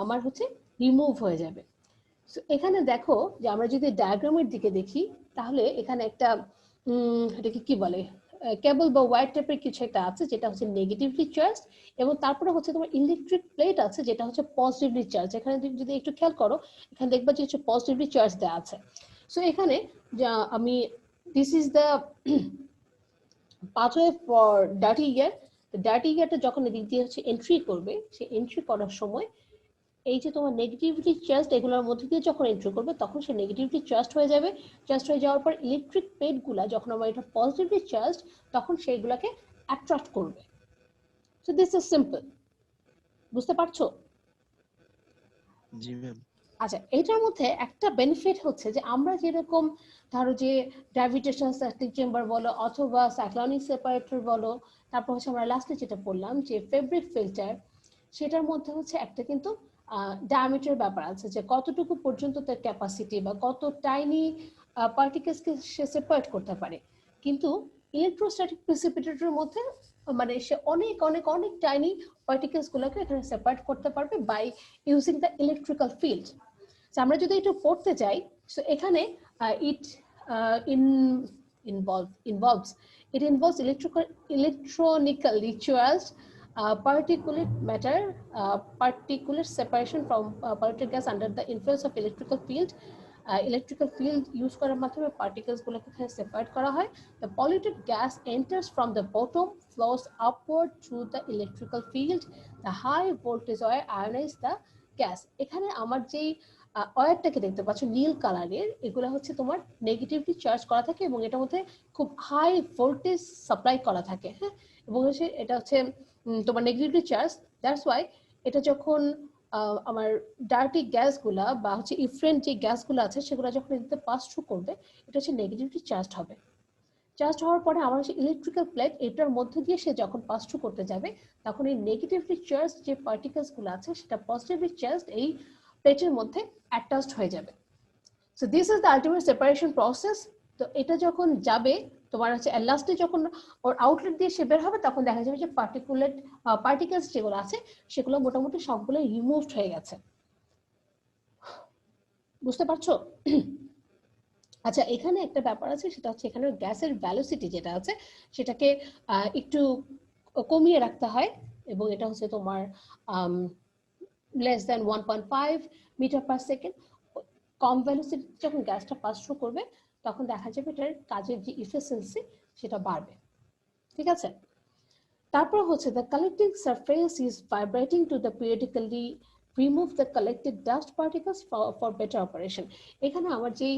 আমার হচ্ছে রিমুভ হয়ে যাবে। সো এখানে দেখো যে আমরা যদি ডায়াগ্রামের দিকে দেখি তাহলে এখানে একটা এটাকে কি বলে কেবল বা ওয়্যার টাইপের কিছু একটা আছে যেটা হচ্ছে নেগেটিভলি চার্জ এবং তারপরে হচ্ছে তোমার ইলেকট্রিক প্লেট আছে যেটা হচ্ছে পজিটিভলি চার্জ। এখানে যদি একটু খেয়াল করো এখানে দেখবা যে হচ্ছে পজিটিভলি চার্জ দেওয়া আছে। সো এখানে আমি this is the pathway for dirty air. Dirty এয়ারটা যখন এদিক দিয়ে হচ্ছে এন্ট্রি করবে, সেই এন্ট্রি করার সময় এই যে তোমার নেগেটিভলি চার্জ এগুলোর মধ্যে দিয়ে যখন এন্ট্রি করবে তখন সে নেগেটিভলি চার্জ হয়ে যাবে। চার্জ হয়ে যাওয়ার পর ইলেকট্রিক প্লেটগুলা যখন আমরা এটা পজিটিভলি চার্জ তখন সেইগুলোকে অ্যাট্রাক্ট করবে। সো দিস ইজ সিম্পল, বুঝতে পারছো? জি ম্যাম। আচ্ছা, এটার মধ্যে একটা বেনিফিট হচ্ছে যে আমরা যেরকম ধরো যে গ্র্যাভিটেশনাল স্ট্যাটিক চেম্বার বলো অথবা সাইক্লোনিক সেপারেটর বলো, তারপর হচ্ছে আমরা লাস্টে যেটা বললাম যে ফেব্রিক ফিল্টার, সেটার মধ্যে হচ্ছে একটা কিন্তু ডায়ামিটার ব্যাপার আছে যে কতটুকু পর্যন্ত তার ক্যাপাসিটি বা কত টাইনি পার্টিকেলসকে সে সেপারেট করতে পারে। কিন্তু ইলেকট্রোস্ট্যাটিক প্রিসিপিটেটরের মধ্যে মানে সে অনেক অনেক অনেক টাইনি পার্টিকেলস গুলোকে এখানে সেপারেট করতে পারবে by using the electrical field. আমরা যদি একটু পড়তে যাই, সো এখানে ইট involves electronically charged particulate matter, particulate separation from polluted gas under the influence of electrical field. Electrical field use করার মাধ্যমে particles গুলোকে সেপারেট করা হয়। The polluted gas enters from the bottom, flows upward through the electrical field. The high voltage wire ionize the gas. এখানে আমার যেই ওয়্যারটাকে দেখতে পাচ্ছ নীল কালারের, এগুলো হচ্ছে তোমার নেগেটিভলি চার্জ করা থাকে এবং এটার মধ্যে খুব হাই ভোল্টেজ সাপ্লাই করা থাকে। হ্যাঁ, এবং হচ্ছে এটা হচ্ছে তোমার নেগেটিভলি চার্জ। দ্যাটস ওয়াই এটা যখন আমার ডার্টি গ্যাসগুলা বা হচ্ছে ইফ্রেন্ট যে গ্যাসগুলো আছে সেগুলো যখন এটাতে পাস থ্রু করবে এটা হচ্ছে নেগেটিভলি চার্জ হবে। চার্জ হওয়ার পরে আমার হচ্ছে ইলেকট্রিক্যাল প্লেট এটার মধ্যে দিয়ে সে যখন পাস থ্রু করতে যাবে তখন এই নেগেটিভলি চার্জ যে পার্টিকেলসগুলো আছে সেটা পজিটিভলি চার্জ এই প্লেটের মধ্যে অ্যাটাচড হয়ে যাবে। So this is the ultimate separation process. তো এটা যখন যাবে তোমার হচ্ছে লাস্টে যখন ওর আউটলেট দিয়ে সে বের হবে তখন দেখা যাবে যে পার্টিকেলস যেগুলো আছে সেগুলো মোটামুটি সবগুলো রিমুভড হয়ে গেছে। বুঝতে পারছো? আচ্ছা, এখানে একটা ব্যাপার আছে সেটা হচ্ছে এখানে গ্যাসের ভ্যালোসিটি যেটা আছে সেটাকে একটু কমিয়ে রাখতে হয় এবং এটা হচ্ছে তোমার less than 1.5 metre per second. কম ভ্যালোসিটি যখন গ্যাসটা পাস থ্রু করবে তখন দেখা যাবে এটার কাজের যে ইফিসিয়েন্সি সেটা বাড়বে। ঠিক আছে, তারপর হচ্ছে the collecting surface is vibrating to the periodically remove the collected dust particles for better operation. এখানে আমার যেই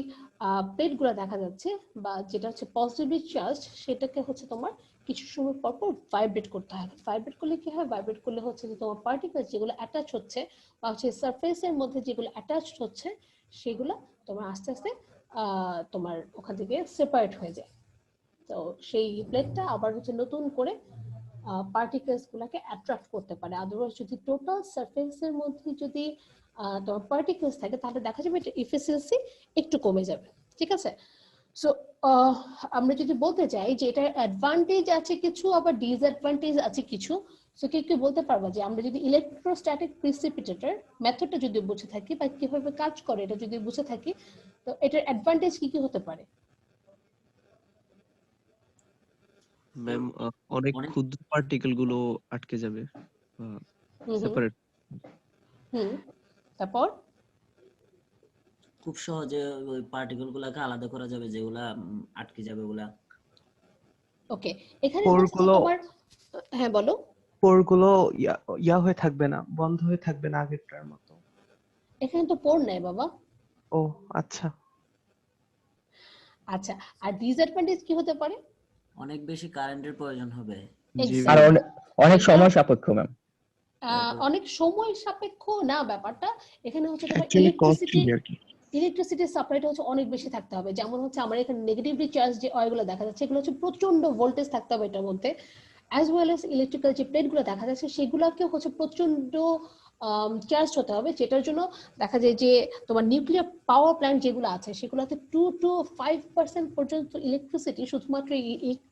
প্লেটগুলো দেখা যাচ্ছে বা যেটা হচ্ছে পজিটিভলি চার্জ, সেটাকে হচ্ছে তোমার কিছু সময় পর পর ভাইব্রেট করতে হবে। ভাইব্রেট করলে কি হয়? ভাইব্রেট করলে হচ্ছে যে তোমার পার্টিকেল যেগুলো অ্যাটাচ হচ্ছে বা হচ্ছে সারফেসের মধ্যে যেগুলো অ্যাটাচড হচ্ছে সেগুলো তোমার আস্তে আস্তে তোমার ওখান থেকে সেপারেট হয়ে যায়। তো সেই প্লেটটা আবার হচ্ছে নতুন করে পার্টিকেলস গুলাকে অ্যাট্রাক্ট করতে পারে। আদারওয়াইজ যদি টোটাল সারফেসের মধ্যে যদি তোমার পার্টিকেলস থাকে তাহলে দেখা যাবে যে এফিসিয়েন্সি একটু কমে যাবে। ঠিক আছে? সো আমরা যদি বলতে চাই যে এটা অ্যাডভান্টেজ আছে কিছু, আবার ডিসঅ্যাডভান্টেজ আছে কিছু, সো কি বলতে পারবা যে আমরা যদি ইলেকট্রোস্ট্যাটিক প্রিসিপিটেটর মেথডটা যদি বুঝে থাকি বা কিভাবে কাজ করে এটা যদি বুঝে থাকি, তো এটার অ্যাডভান্টেজ কি হতে পারে? ম্যাম অনেক ক্ষুদ্র পার্টিকেল গুলো আটকে যাবে, সেপারেট। তারপর খুব সহজে ওই পার্টিকেল গুলাকে আলাদা করা যাবে যেগুলা আটকে যাবে ওগুলা। ওকে, এখানে তোমার হ্যাঁ বলো। পোরগুলো ইয়া হয়ে থাকবে না, বন্ধ হয়ে থাকবে না আগেরটার মতো। এখানে তো পোর নাই বাবা। ও আচ্ছা আচ্ছা, আর ডিসঅ্যাডভান্টেজ কি হতে পারে? অনেক বেশি কারেন্টের প্রয়োজন হবে আর অনেক সময় সাপেক্ষ ম্যাম। অনেক সময় সাপেক্ষ না ব্যাপারটা, এখানে হচ্ছে তোমার ইলেকট্রিসিটি সাপ্লাইটা হচ্ছে অনেক বেশি থাকতে হবে। যেমন হচ্ছে আমার এখানে নেগেটিভলি চার্জ যে অয়েলগুলো দেখা যাচ্ছে এগুলো হচ্ছে প্রচন্ড ভোল্টেজ থাকতে হবে এটার মধ্যে, অ্যাজ ওয়েল এস ইলেকট্রিক্যাল যে প্লেটগুলো দেখা যাচ্ছে সেগুলোকে হচ্ছে প্রচন্ড চার্জ হতে হবে, যেটার জন্য দেখা যায় যে তোমার নিউক্লিয়ার পাওয়ার প্ল্যান্ট যেগুলো আছে সেগুলোতে 2 to 5% পর্যন্ত ইলেকট্রিসিটি শুধুমাত্র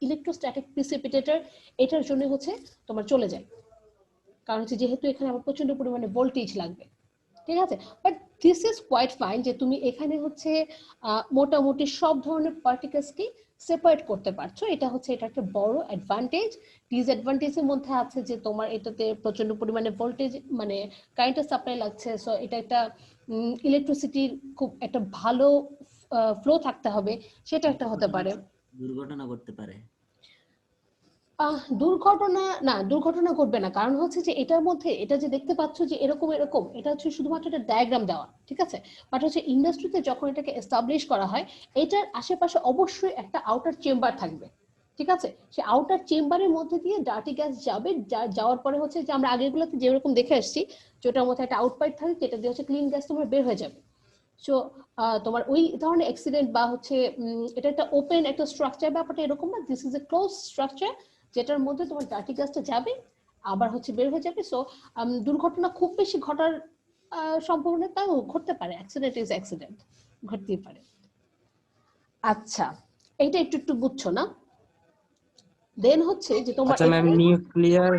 ইলেকট্রোস্ট্যাটিক প্রিসিপিটেটর এটার জন্য হচ্ছে তোমার চলে যায়, কারণ হচ্ছে যেহেতু এখানে আমার প্রচন্ড পরিমাণে ভোল্টেজ লাগবে। ঠিক আছে, but this is quite fine যে তুমি এখানে হচ্ছে মোটামুটি সব ধরনের পার্টিকেলসকে সেপারেট করতে পারছো। এটা হচ্ছে এটা একটা বড় অ্যাডভান্টেজ। ডিসঅ্যাডভান্টেজের মধ্যে আছে যে তোমার এটাতে প্রচন্ড পরিমাণে ভোল্টেজ মানে কারেন্টের সাপ্লাই লাগছে, সো এটা একটা ইলেকট্রিসিটির খুব একটা ভালো ফ্লো থাকতে হবে, সেটা একটা হতে পারে। দুর্ঘটনা ঘটতে পারে। দুর্ঘটনা ঘটবে না, কারণ হচ্ছে যে এটার মধ্যে এটা যে দেখতে পাচ্ছ যে এরকম এটা হচ্ছে শুধুমাত্র একটা ডায়াগ্রাম দেওয়া, ঠিক আছে, বাট হচ্ছে ইন্ডাস্ট্রিতে যখন এটাকে এস্টাবলিশ করা হয় এটার আশেপাশে অবশ্যই একটা আউটার চেম্বার থাকবে। ঠিক আছে, সেই আউটার চেম্বারের মধ্যে দিয়ে ডার্টি গ্যাস যাবে, যাওয়ার পরে হচ্ছে যে আমরা আগেরগুলোতে যেরকম দেখে আসছি যে ওটার মধ্যে একটা আউটপাইপ থাকে যেটা দিয়ে হচ্ছে ক্লিন গ্যাস তোমার বের হয়ে যাবে। সো তোমার ওই ধরনের অ্যাক্সিডেন্ট বা হচ্ছে এটা একটা ওপেন একটা স্ট্রাকচার, ব্যাপারটা এরকম না, this is a close structure যেটার মধ্যে তোমার ডার্টি গ্যাসটা যাবে আবার হচ্ছে বের হয়ে যাবে। সো দুর্ঘটনা খুব বেশি ঘটার সম্ভাবনা তাও ঘটতে পারে, অ্যাক্সিডেন্ট ইজ অ্যাক্সিডেন্ট, ঘটতেই পারে। আচ্ছা, এইটা একটু বুঝছো না? দেন হচ্ছে যে তোমার আচ্ছা ম্যাম, নিউক্লিয়ার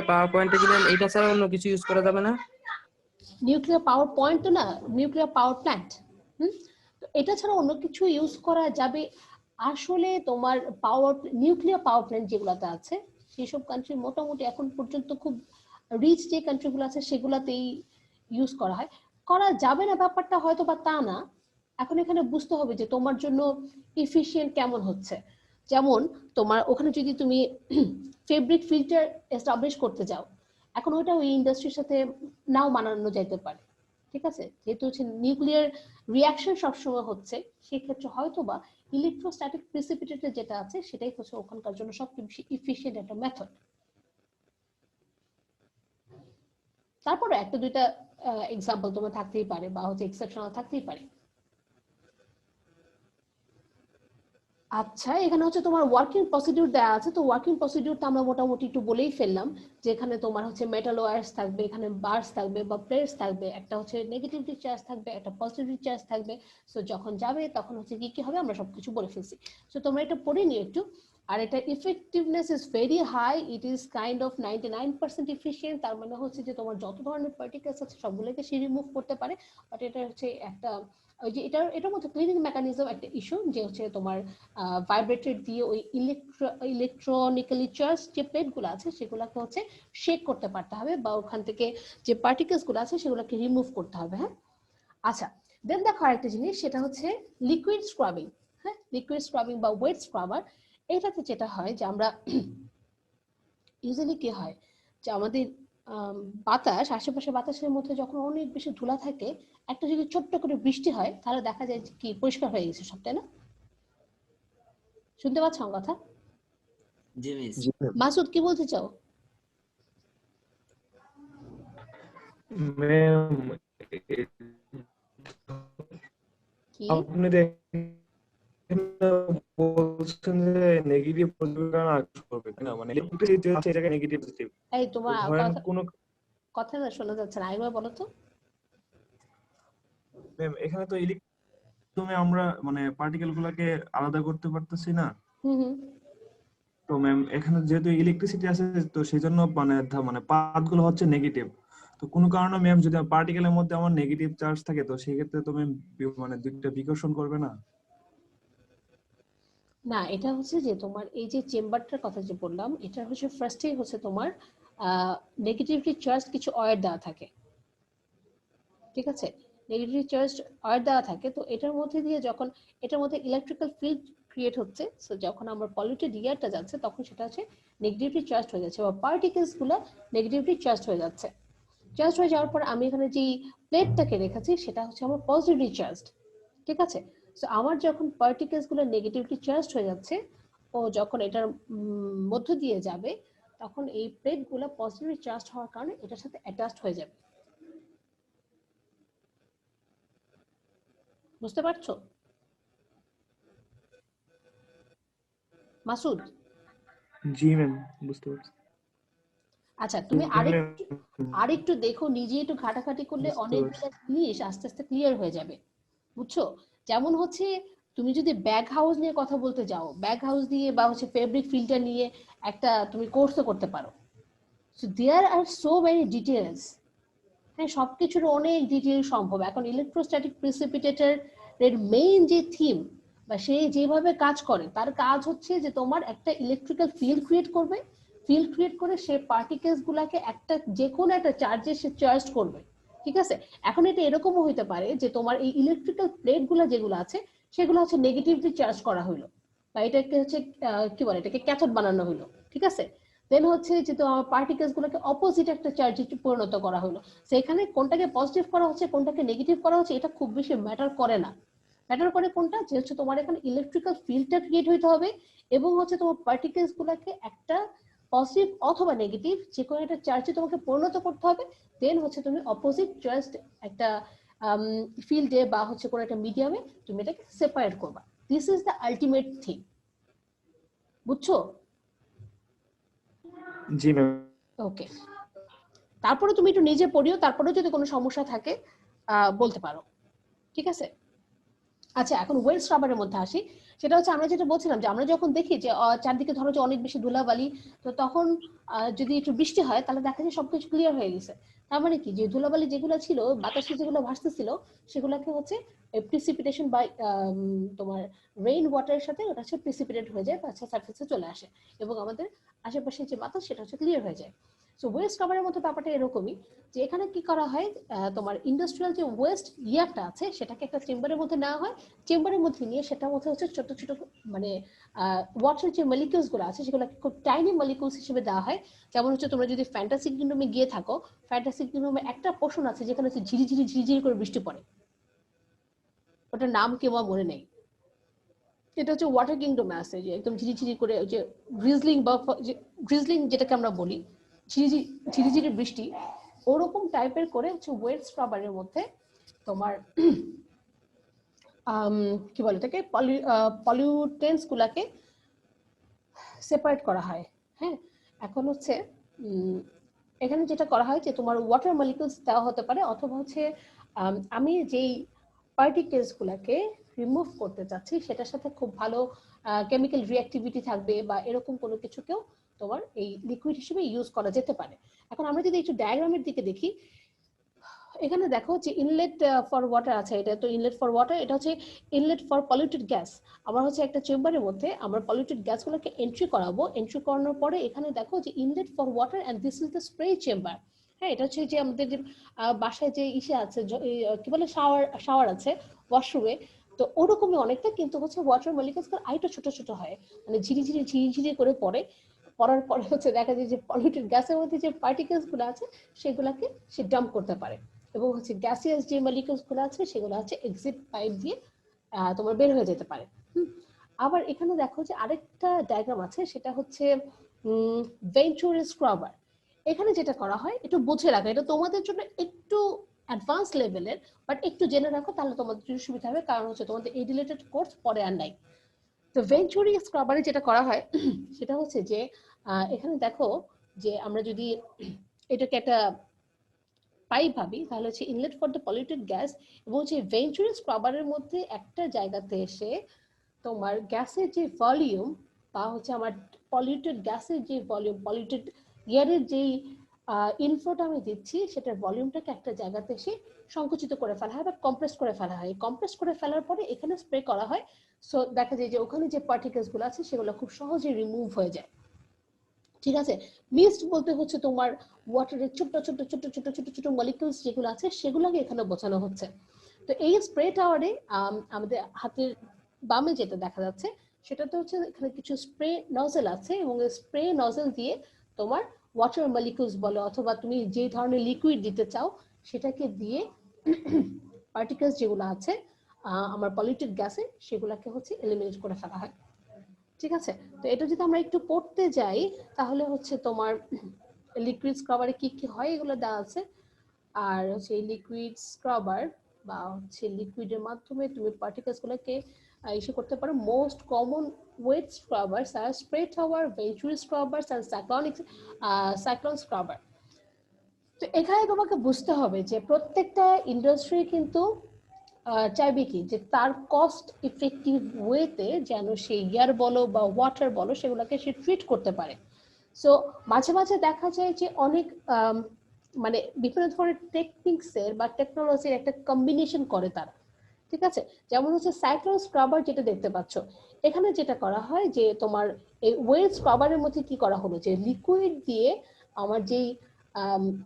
পাওয়ার পয়েন্টে কি ম্যাম এটা ছাড়া অন্য কিছু ইউজ করা যাবে না? নিউক্লিয়ার পাওয়ার পয়েন্ট তো না, নিউক্লিয়ার পাওয়ার প্ল্যান্ট। তো এটা ছাড়া অন্য কিছু ইউজ করা যাবে? আসলে তোমার নিউক্লিয়ার পাওয়ার প্ল্যান্ট যেগুলোতে আছে সেসব কান্ট্রি মোটামুটি এখন পর্যন্ত খুব রিচ যে কান্ট্রিগুলো আছে সেগুলাতেই ইউজ করা হয়। করা যাবে না ব্যাপারটা হয়তো বা তা না, এখন এখানে বুঝতে হবে যে তোমার জন্য এফিশিয়েন্ট কেমন হচ্ছে। যেমন তোমার ওখানে যদি তুমি ফেব্রিক ফিল্টার এস্টাবলিশ করতে যাও, এখন ওইটা ওই ইন্ডাস্ট্রির সাথে নাও মানানো যাইতে পারে। ঠিক আছে, যেহেতু হচ্ছে নিউক্লিয়ার রিঅ্যাকশন সবসময় হচ্ছে, সেক্ষেত্রে হয়তো বা ইলেকট্রোস্ট্যাটিক প্রিসিপিটেটর যেটা আছে সেটাই হচ্ছে ওখানকার জন্য সবচেয়ে বেশি এফিশিয়েন্ট একটা মেথড। তারপরে একটা দুইটা এক্সাম্পল তোমার থাকতেই পারে বা হচ্ছে এক্সেপশনাল থাকতেই পারে। আচ্ছা, এখানে হচ্ছে তোমার ওয়ার্কিং প্রসিডিউর দেওয়া আছে, তো ওয়ার্কিং প্রসিডিউরটা আমরা মোটামুটি একটু বলেই ফেললাম যে এখানে তোমার হচ্ছে মেটাল ওয়্যারস থাকবে, এখানে বার্স থাকবে বা প্লেটস থাকবে, একটা হচ্ছে নেগেটিভলি চার্জ থাকবে, একটা পজিটিভলি চার্জ থাকবে। সো যখন যাবে তখন হচ্ছে কি হবে আমরা সবকিছু বলে ফেলছি। সো তোমরা এটা পড়ে নিও একটু। আর এটা effectiveness is very high, it is kind of 99% efficient. তার মানে হচ্ছে যে তোমার যত ধরনের পার্টিকেলস আছে সবগুলোকে সে রিমুভ করতে পারে। বাট এটা হচ্ছে একটা ওই যে এটার মধ্যে ক্লিনিং মেকানিজম একটা ইস্যু, যে হচ্ছে তোমার ভাইব্রেটর দিয়ে ওই ইলেকট্রনিক্যালি চার্জ যে প্লেটগুলো আছে সেগুলোকে হচ্ছে শেক করতে পারতে হবে বা ওখান থেকে যে পার্টিকেলস গুলো আছে সেগুলোকে রিমুভ করতে হবে। হ্যাঁ, আচ্ছা, দেন দেখো আরেকটা জিনিস, সেটা হচ্ছে লিকুইড স্ক্রাবিং। হ্যাঁ, লিকুইড স্ক্রাবিং বা ওয়েট স্ক্রাবার, এটাতে যেটা হয় যে আমরা ইউজুয়ালি কি হয় যে আমাদের বাতাস, আশেপাশে বাতাসের মধ্যে যখন অনেক বেশি ধুলা থাকে, একটা যদি ছোট্ট করে বৃষ্টি হয় তাহলে দেখা যায় যে কি পরিষ্কার হয়ে গেছে সব, তাই না? শুনতে পাচ্ছ আমার কথা? জি মিস। জি ম্যাম। মাসুদ কি বলতে চাও? ম্যাম কি আপনি দেখেন বলছেন যে নেগেটিভ পজিটিভ আকাশ করবে তাই না, মানে ইলেকট্রিসিটি আছে এটাকে নেগেটিভ পজিটিভ। এই তোমার ধরেন কথা কোন কথা না শোনা যাচ্ছে না, আরেকবার বলো তো। ম্যাম এখানে তো ইলেকট্রনে আমরা মানে পার্টিকেল গুলাকে আলাদা করতে পারতেছি না। হুম। তো ম্যাম এখানে যেহেতু ইলেকট্রিসিটি আছে তো সেই জন্য মানে পাথগুলো হচ্ছে নেগেটিভ। তো কোনো কারণে ম্যাম যদি পার্টিকেলের মধ্যে আমার নেগেটিভ চার্জ থাকে তো সেই ক্ষেত্রে তো ম্যাম মানে দুইটা বিকর্ষণ করবে না? না, এটা হচ্ছে যে তোমার এই যে চেম্বারটার কথা যে বললাম, এটা হচ্ছে ফার্স্টেই হচ্ছে তোমার নেগেটিভলি চার্জ কিছু ওয়্যার দেওয়া থাকে, ঠিক আছে? নেগেটিভ চার্জ ওয়্যার দেওয়া থাকে, তো এটার মধ্যে দিয়ে যখন এটার মধ্যে ইলেকট্রিক্যাল ফিল্ড ক্রিয়েট হচ্ছে, সো যখন আমার পলিউটেড এয়ারটা যাচ্ছে তখন সেটা হচ্ছে নেগেটিভলি চার্জ হয়ে যাচ্ছে, বা পার্টিকেলস গুলো নেগেটিভলি চার্জ হয়ে যাচ্ছে। চার্জ হয়ে যাওয়ার পর আমি এখানে যে প্লেটটাকে রেখেছি সেটা হচ্ছে আমার পজিটিভলি চার্জড, ঠিক আছে? সো আমার যখন পার্টিকেলস গুলো নেগেটিভলি চার্জড হয়ে যাচ্ছে, ও যখন এটার মধ্য দিয়ে যাবে তখন এই প্লেট গুলো পজিটিভলি চার্জড হওয়ার কারণে এটার সাথে অ্যাটাচড হয়ে যাবে। বুঝতে পারছো মাসুদ? জি ম্যাম বুঝতে পারছি। আচ্ছা, তুমি ম্যাম আরেকটু দেখো, নিজে একটু ঘাটাঘাটি করলে বুঝতে অনেকগুলো পারছি। জিনিস আস্তে আস্তে ক্লিয়ার হয়ে যাবে, বুঝছো? যেমন হচ্ছে তুমি যদি ব্যাগ হাউস নিয়ে কথা বলতে যাও, ব্যাগ হাউস নিয়ে বা হচ্ছে ফেব্রিক ফিল্টার নিয়ে একটা তুমি কোর্সও করতে পারো। So there are so many details. হ্যাঁ, সবকিছুর অনেক ডিটেল সম্ভব। এখন ইলেকট্রোস্ট্যাটিক প্রিসিপিটেটর এর মেইন যে থিম বা সে যেভাবে কাজ করে, তার কাজ হচ্ছে যে তোমার একটা ইলেকট্রিক্যাল ফিল্ড ক্রিয়েট করবে, ফিল্ড ক্রিয়েট করে সে পার্টিকেলস গুলাকে একটা যে কোনো একটা চার্জে সে চার্জ করবে, ঠিক আছে? এখন এটা এরকমও হইতে পারে যে তোমার এই ইলেকট্রিক্যাল প্লেট গুলা যেগুলো আছে সেগুলো হচ্ছে নেগেটিভলি চার্জ করা হলো, বা এটাকে হচ্ছে কি বলে, এটাকে ক্যাথোড বানানো হলো, ঠিক আছে? দেন হচ্ছে যে তোমার পার্টিকেলস গুলোকে অপোজিট একটা চার্জে পরিণত করা হলো। সেখানে কোনটাকে পজিটিভ করা হচ্ছে কোনটাকে নেগেটিভ করা হচ্ছে এটা খুব বেশি ম্যাটার করে না। ম্যাটার করে কোনটা, যে হচ্ছে তোমার এখানে ইলেকট্রিক্যাল ফিল্ডটা ক্রিয়েট হইতে হবে এবং হচ্ছে তোমার পার্টিকেলস গুলোকে একটা পজিটিভ অথবা নেগেটিভ যে কোনো একটা চার্জে তোমাকে পরিণত করতে হবে। দেন হচ্ছে তুমি অপোজিট চার্জ একটা ফিল্ডে বা হচ্ছে কোনো একটা মিডিয়ামে তুমি এটাকে সেপারেট করবা। This is the ultimate thing, বুঝছো? জি ম্যাম। ওকে, তারপরে তুমি একটু নিজে পড়িও, তারপরে যদি কোনো সমস্যা থাকে বলতে পারো, ঠিক আছে? আচ্ছা, এখন ওয়েল স্ক্রাবারের মধ্যে আসি। সেটা হচ্ছে আমরা যেটা বলছিলাম যে আমরা যখন দেখি যে চারদিকে ধরো যে অনেক বেশি ধুলাবালি, তো তখন যদি একটু বৃষ্টি হয় তাহলে দেখা যায় সবকিছু ক্লিয়ার হয়ে গেছে। তার মানে কি, যে ধুলাবালি যেগুলো ছিল বাতাসে যেগুলো ভাসতেছিল সেগুলোকে হচ্ছে প্রিসিপিটেশন বা তোমার রেইন ওয়াটারের সাথে ওটা হচ্ছে প্রিসিপিটেট হয়ে যায় বা সারফেসে চলে আসে এবং আমাদের আশেপাশে যে বাতাস সেটা হচ্ছে ক্লিয়ার হয়ে যায়। সো ওয়েস্ট কাভারের মতো ব্যাপারটা এরকমই, যে এখানে কি করা হয়, তোমার ইন্ডাস্ট্রিয়াল যে ওয়েস্ট ইয়ারটা আছে সেটাকে একটা চেম্বারের মধ্যে নেওয়া হয়, চেম্বারের মধ্যে নিয়ে সেটার মধ্যে হচ্ছে ছোট ছোট মানে ওয়াটার যে মলিকিউলস গুলো আছে সেগুলোকে খুব টাইনি মলিকিউলস হিসেবে দেওয়া হয়। যেমন হচ্ছে তোমরা যদি ফ্যান্টাসি কিংডমে গিয়ে থাকো, ফ্যান্টাসি কিংডমে একটা পোর্শন আছে যেখানে হচ্ছে ঝিরিঝিরি ঝিরিঝিরি করে বৃষ্টি পড়ে, ওটার নাম কি আমার মনে নেই। এটা হচ্ছে ওয়াটার কিংডমে আছে, যে একদম ঝিরিঝিরি করে যে গ্রিজলিং বা গ্রিজলিং যেটাকে আমরা বলি, ঝিরিঝিরি ঝিরিঝিরি বৃষ্টি, ওরকম টাইপের করে হচ্ছে ওয়েট স্ক্রাবারের মধ্যে তোমার কি বলে এটাকে পলিউটেন্টস গুলাকে সেপারেট করা হয়। হ্যাঁ, এখন হচ্ছে এখানে যেটা করা হয় যে তোমার ওয়াটার মলিকিউলস দেওয়া হতে পারে, অথবা হচ্ছে আমি যেই পার্টিকেলস গুলাকে রিমুভ করতে চাচ্ছি সেটার সাথে খুব ভালো কেমিক্যাল রিঅ্যাক্টিভিটি থাকবে বা এরকম কোনো কিছুকেও তোমার এই লিকুইড হিসেবে ইউজ করা যেতে পারে। এখন আমরা যদি একটু ডায়াগ্রামের দিকে দেখি, এখানে দেখো যে ইনলেট ফর ওয়াটার আছে, এটা তো ইনলেট ফর ওয়াটার, এটা হচ্ছে ইনলেট ফর পলিউটেড গ্যাস। আমরা হচ্ছে একটা চেম্বারের মধ্যে আমরা পলিউটেড গ্যাসগুলোকে এন্ট্রি করাবো, এন্ট্রি করানোর পরে এখানে দেখো যে inlet for water and this is the spray chamber. হ্যাঁ, এটা হচ্ছে যে আমাদের যে বাসায় যে ইসে আছে কি বলে শাওয়ার আছে ওয়াশরুমে, তো ওরকমই অনেকটা, কিন্তু হচ্ছে ওয়াটার মলিকিউলস আরেকটু ছোট ছোট হয়, মানে ঝিরিঝিরি ঝিরিঝিরি করে পড়ে। পড়ার পরে হচ্ছে দেখা যায় যে পলিউটেড গ্যাসের মধ্যে যে পার্টিকেলস গুলো আছে সেগুলোকে সে ডাম্প করতে পারে, এবং হচ্ছে গ্যাসিয়াস যে মলিকিউলস গুলো আছে সেগুলো হচ্ছে এক্সিট পাইপ দিয়ে তোমার বের হয়ে যেতে পারে। আবার এখানে দেখো যে আরেকটা ডায়াগ্রাম আছে, সেটা হচ্ছে ভেঞ্চুরি স্ক্রাবার। এখানে যেটা করা হয় একটু বুঝে রাখো, এটা তোমাদের জন্য একটু অ্যাডভান্স লেভেলের, বাট একটু জেনে রাখো তাহলে তোমাদের জন্য সুবিধা হবে, কারণ হচ্ছে তোমাদের এই রিলেটেড কোর্স পরে আর নাই। তো ভেঞ্চুরি স্ক্রাবারে যেটা করা হয় সেটা হচ্ছে যে এখানে দেখো যে আমরা যদি এটাকে একটা পাইপ ভাবি তাহলে হচ্ছে inlet for the polluted gas, এবং হচ্ছে ভেঞ্চুরি স্ক্রাবারের মধ্যে একটা জায়গাতে এসে তোমার গ্যাসের যে ভলিউম বা হচ্ছে আমার পলিউটেড গ্যাসের যে ভলিউম, পলিউটেড এয়ারের যেই ইনফ্লোটা আমি দিচ্ছি সেটার ভলিউমটাকে একটা জায়গাতে এসে সংকুচিত করে ফেলা হয় বা কম্প্রেস করে ফেলা হয়। কম্প্রেস করে ফেলার পরে এখানে স্প্রে করা হয়, সো দেখা যায় যে ওখানে যে পার্টিকেলস গুলো আছে সেগুলো খুব সহজে রিমুভ হয়ে যায়। ঠিক আছে, মিস্ট বলতে হচ্ছে তোমার ওয়াটারের ছোট ছোট ছোট ছোট ছোট ছোট মলিকিউলস যেগুলো আছে সেগুলোকে এখানে বোঝানো হচ্ছে। তো এই স্প্রে টাওয়ারে আমাদের হাতের বামে যেটা দেখা যাচ্ছে সেটাতে হচ্ছে এখানে কিছু স্প্রে নজেল আছে, এবং এই স্প্রে নজেল দিয়ে তোমার ওয়াটার মলিকিউলস বলো অথবা তুমি যে ধরনের লিকুইড দিতে চাও সেটাকে দিয়ে পার্টিকেলস যেগুলো আছে আমার পলিউটেড গ্যাসে সেগুলোকে হচ্ছে এলিমিনেট করে ফেলা হয়। ঠিক আছে, তো এটা যদি আমরা একটু পড়তে যাই তাহলে হচ্ছে তোমার লিকুইড স্ক্রাবারে কি কি হয় এগুলো দেওয়া আছে। আর হচ্ছে লিকুইড স্ক্রাবার বা হচ্ছে লিকুইডের মাধ্যমে তুমি পার্টিকেলস গুলোকে ইস্যু করতে পারো। মোস্ট কমন ওয়েট স্ক্রাবারস আর স্প্রে টাওয়ার, ভেঞ্চুরি স্ক্রাবারস আর সাইক্লোন স্ক্রাবার। তো এখানে তোমাকে বুঝতে হবে যে প্রত্যেকটা ইন্ডাস্ট্রি কিন্তু চাইবে কি যে তার কস্ট ইফেক্টিভ ওয়েতে যেন সে এয়ার বলো বা ওয়াটার বলো সেগুলোকে সে ট্রিট করতে পারে। সো মাঝে মাঝে দেখা যায় যে অনেক মানে বিভিন্ন ধরনের টেকনিক্সের বা টেকনোলজির একটা কম্বিনেশন করে তারা। ঠিক আছে, যেমন হচ্ছে সাইক্লোন স্ক্রাবার যেটা দেখতে পাচ্ছ, এখানে যেটা করা হয় যে তোমার এই ওয়েট স্ক্রাবারের মধ্যে কি করা হলো যে লিকুইড দিয়ে আমার যেই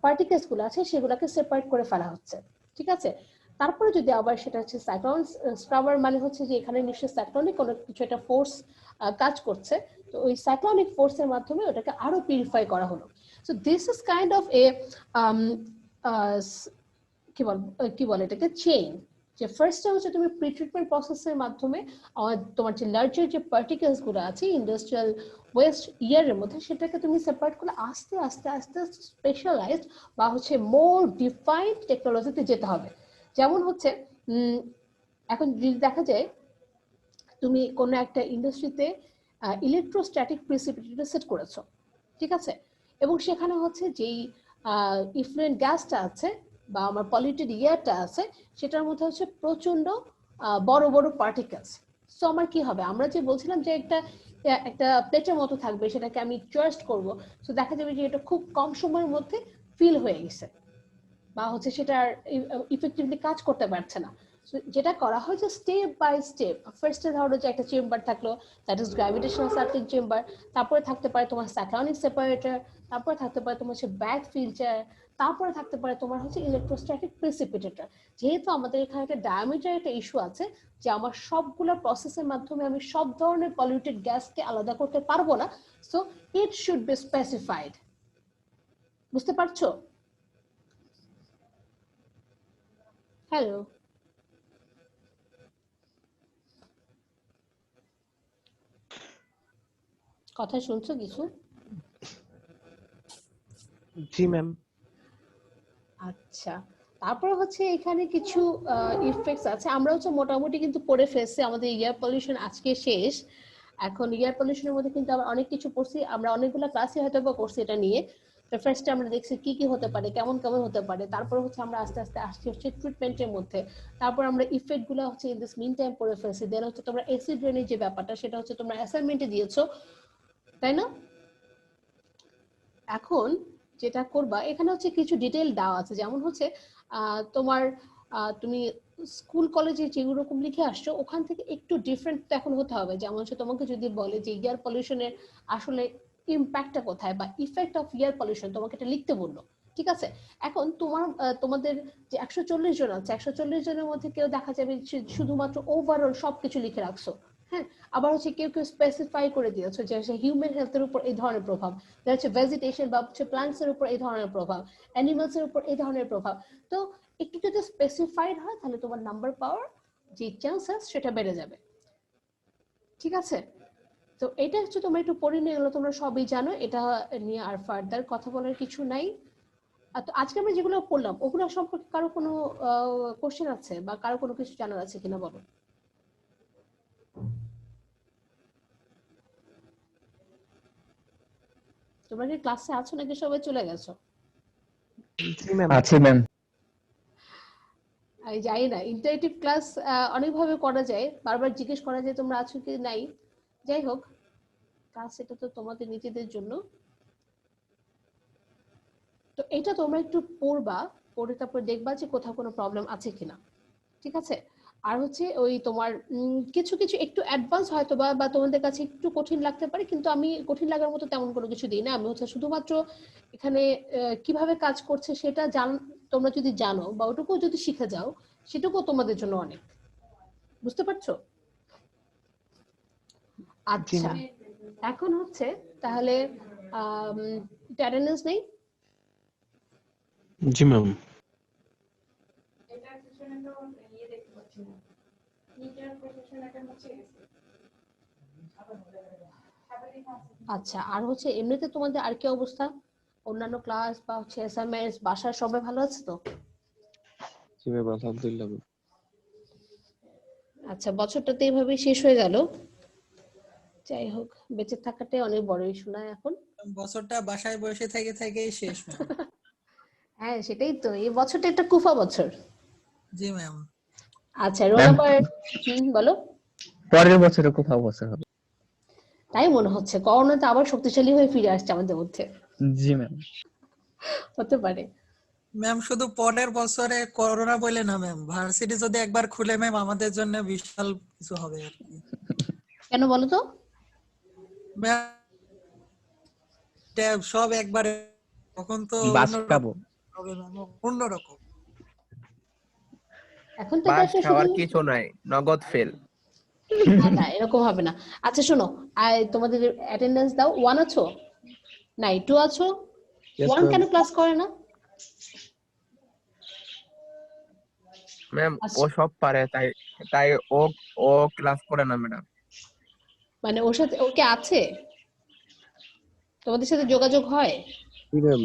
পার্টিকেলস গুলো আছে সেগুলোকে সেপারেট করে ফেলা হচ্ছে। ঠিক আছে, তারপরে যদি আবার সেটা হচ্ছে সাইক্লোন স্ক্রাবার মানে হচ্ছে যে এখানে নিশ্চয়ই সাইক্লোনিক কোনো কিছু একটা ফোর্স কাজ করছে, তো ওই সাইক্লোনিক ফোর্সের মাধ্যমে ওটাকে আরো পিউরিফাই করা হলো। So this is kind of a কি বলে এটাকে চেইন, যে ফার্স্টে হচ্ছে তুমি প্রি ট্রিটমেন্ট প্রসেসের মাধ্যমে তোমার যে লার্জার যে পার্টিকেলস গুলো আছে ইন্ডাস্ট্রিয়াল ওয়েস্ট ইয়ারের মধ্যে সেটাকে তুমি সেপারেট করে আস্তে আস্তে আস্তে স্পেশালাইজড বা হচ্ছে মোর ডিফাইন্ড টেকনোলজিতে যেতে হবে। যেমন হচ্ছে এখন যদি দেখা যায় তুমি কোনো একটা ইন্ডাস্ট্রিতে ইলেকট্রোস্ট্যাটিক প্রিসিপিটেটর সেট করেছো, ঠিক আছে, এবং সেখানে হচ্ছে যেই ইফ্লুয়েন্ট গ্যাসটা আছে বা আমার পলিউটেড এয়ারটা আছে সেটার মধ্যে হচ্ছে প্রচন্ড বড় বড় পার্টিকেলস। সো আমার কি হবে, আমরা যে বলছিলাম যে একটা প্লেটের মতো থাকবে সেটাকে আমি ট্রাস্ট করব, সো দেখা যাবে যে এটা খুব কম সময়ের মধ্যে ফিল হয়ে গেছে বা হচ্ছে সেটা ইফেক্টিভলি কাজ করতে পারছে না। যেটা করা হয় যে স্টেপ বাই স্টেপ, ফার্স্টে ধরো যে একটা চেম্বার থাকলো, that is gravitational circuit chamber, তারপরে থাকতে পারে তোমার সাইক্লোনিক সেপারেটর, তারপরে থাকতে পারে তোমার হচ্ছে ব্যাক ফিল্টার, তারপরে থাকতে পারে তোমার হচ্ছে ইলেকট্রোস্ট্যাটিক প্রিসিপিটেটর। যেহেতু আমাদের এখানে একটা ডায়ামিটার একটা ইস্যু আছে যে আমার সবগুলো প্রসেসের মাধ্যমে আমি সব ধরনের পলিউটেড গ্যাসকে আলাদা করতে পারবো না, so it should be specified. বুঝতে পারছো? হ্যালো, কথা শুনছো কিছু? জি ম্যাম। আচ্ছা, তারপরে হচ্ছে এখানে কিছু ইফেক্টস আছে, আমরা হচ্ছে মোটামুটি কিন্তু পড়ে ফেলছি, আমাদের এয়ার পলিউশন আজকে শেষ। এখন এয়ার পলিউশনের মধ্যে কিন্তু আমরা অনেক কিছু পড়ছি, আমরা অনেকগুলো ক্লাসে হয়তো বা করছি এটা নিয়ে। তো ফার্স্টে আমরা দেখছি কি কি হতে পারে, কেমন কেমন হতে পারে, তারপর হচ্ছে আমরা আস্তে আস্তে আসছি হচ্ছে ট্রিটমেন্টের মধ্যে, তারপর আমরা ইফেক্ট গুলো হচ্ছে ইন দিস মিন টাইম পড়ে ফেলছি। দেন হচ্ছে তোমরা অ্যাসিড রেনের যে ব্যাপারটা সেটা হচ্ছে তোমরা অ্যাসাইনমেন্টে দিয়েছো, তাই না? এখন যেটা করবা এখানে হচ্ছে কিছু ডিটেইল দেওয়া আছে, যেমন হচ্ছে তোমার তুমি স্কুল কলেজে যেরকম লিখে আসছো ওখান থেকে একটু ডিফারেন্ট এখন হতে হবে। যেমন হচ্ছে তোমাকে যদি বলে যে এয়ার পলিউশনের আসলে ইম্প্যাক্টটা কোথায় বা ইফেক্ট অফ এয়ার পলিউশন, তোমাকে এটা লিখতে বললো, ঠিক আছে। এখন তোমাদের যে 140 জন আছে, 140 জনের মধ্যে কেউ দেখা যাবে শুধুমাত্র ওভারঅল সবকিছু লিখে রাখছো, হ্যাঁ, আবার হচ্ছে কেউ কেউ স্পেসিফাই করে দিয়েছে যে হিউম্যান হেলথের উপর এই ধরনের প্রভাব, দেখা যাচ্ছে ভেজিটেশন বা হচ্ছে প্লান্টস এর উপর এই ধরনের প্রভাব, অ্যানিমালস এর উপর এই ধরনের প্রভাব। তো একটু যদি স্পেসিফাইড হয় তাহলে তোমার নাম্বার পাওয়ার যে চান্সেস সেটা বেড়ে যাবে। ঠিক আছে, তো এটা হচ্ছে তোমরা একটু পড়ে নিয়ে গেলো, তোমরা সবই জানো, এটা নিয়ে আর ফার্দার কথা বলার কিছু নাই। তো আজকে আমরা যেগুলো পড়লাম ওগুলো সম্পর্কে কারো কোনো কোশ্চেন আছে বা কারো কোনো কিছু জানার আছে কিনা বলো? তোমরা কি ক্লাসে আছো নাকি সবাই চলে গেছো? আছে ম্যাম। আমি জানি না, ইন্টারেক্টিভ ক্লাস অনেকভাবে করা যায়, বারবার জিজ্ঞেস করা যায় তোমরা আছো কি নাই। যাই হোক, ক্লাস এটা তো তোমাদের নিজেদের জন্য। তো এটা তোমরা একটু পড়বা, পড়ে তারপর দেখবা যে কোথাও কোনো প্রবলেম আছে কিনা। ঠিক আছে, আর হচ্ছে ওই তোমার কিছু কিছু একটু অ্যাডভান্স হয়তো বা তোমাদের কাছে একটু কঠিন লাগতে পারে, কিন্তু আমি কঠিন লাগার মতো তেমন কোনো কিছু দিই না। আমি হচ্ছে শুধুমাত্র এখানে কিভাবে কাজ করছে সেটা তোমরা যদি জানো বা ওটুকু যদি শিখে যাও সেটুকু তোমাদের জন্য অনেক। বুঝতে পারছো? আচ্ছা, এখন হচ্ছে তাহলে অ্যাটেন্ডেন্স নেই। জি ম্যাম। আচ্ছা, আর হচ্ছে এমনিতে তোমাদের আর কি অবস্থা, অন্যান্য ক্লাস বা হচ্ছে অ্যাসাইনমেন্টস, বাসার সবাই ভালো আছে তো? জি ম্যাম, আলহামদুলিল্লাহ। আচ্ছা, বছরটা তো এইভাবেই শেষ হয়ে গেল। যাই হোক, বেঁচে থাকাটাই অনেক বড় ইস্যু না এখন? বছরটা বাসায় বসে থেকে থেকেই শেষ ম্যাম। হ্যাঁ সেটাই তো, এই বছরটা একটা কুফা বছর। জি ম্যাম। আচ্ছা, রোল নাম্বার বলো। পরের বছরে কোথাও বছর হবে। তাই মনে হচ্ছে করোনা তো আবার শক্তিশালী হয়ে ফিরে আসছে আমাদের মধ্যে। জি ম্যাম। হতে পারে। ম্যাম শুধু পরের বছরে করোনা বলে না ম্যাম, ভার্সিটি যদি একবার খুলে ম্যাম আমাদের জন্য বিশাল কিছু হবে আর কি। কেন বলো তো? ম্যাম সব একবারে, তখন তো বাস খাবো। হবে ম্যাম, অন্যরকম। এখন তো বাস এটা খাওয়ার শুধু কিছু নাই, নগদ ফেল। না, এরকম হবে না। আচ্ছা শোনো, তোমাদের অ্যাটেন্ডেন্স দাও। 1 আছো? নাই, 2 আছো? 1 কেন ক্লাস করে না? ম্যাম ও আচ্ছা, সব পারে, তাই তাই ও ও ক্লাস করে না ম্যাডাম। মানে ওর সাথে ওকে আছে, তোমাদের সাথে যোগাযোগ হয়? জি ম্যাম,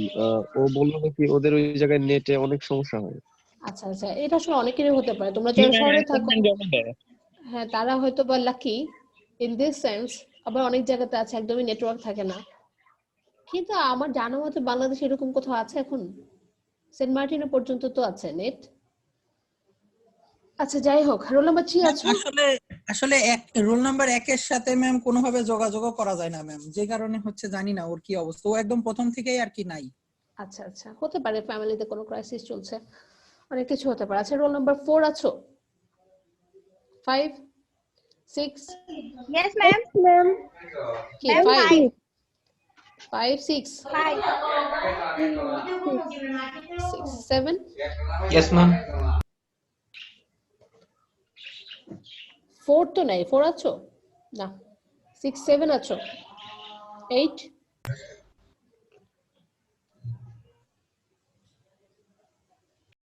ও বললো নাকি ওদের ওই জায়গায় নেটে অনেক সমস্যা হয়। আচ্ছা আচ্ছা, এটা আসলে অনেকেরই হতে পারে। তোমরা যারা শহরে থাকো, হ্যাঁ তারা হয়তো বা লাকি ইন দিস সেন্স। আবার অনেক জায়গাতে আছে একদমই নেটওয়ার্ক থাকে না। কিন্তু আমার জানা মতে বাংলাদেশে এরকম কোথাও আছে এখন? সেন্ট মার্টিনো পর্যন্ত তো আছে নেট। আচ্ছা যাই হোক, রোল নাম্বার 3 আছো? আসলে আসলে রোল নাম্বার 1 এর সাথে ম্যাম কোনোভাবে যোগাযোগও করা যায় না ম্যাম, যে কারণে হচ্ছে জানি না ওর কি অবস্থা, ও একদম প্রথম থেকেই আর কি নাই। আচ্ছা আচ্ছা, হতে পারে ফ্যামিলিতে কোনো ক্রাইসিস চলছে, অনেক কিছু হতে পারে। আচ্ছা, রোল নাম্বার 4 আছো? 5 6 Yes, ma'am. Ma'am. কি Ma'am, 5 5 6 6 7? Yes, ma'am. 4 তো নাই, 4 আছো? না, 6 7 আছো? 8?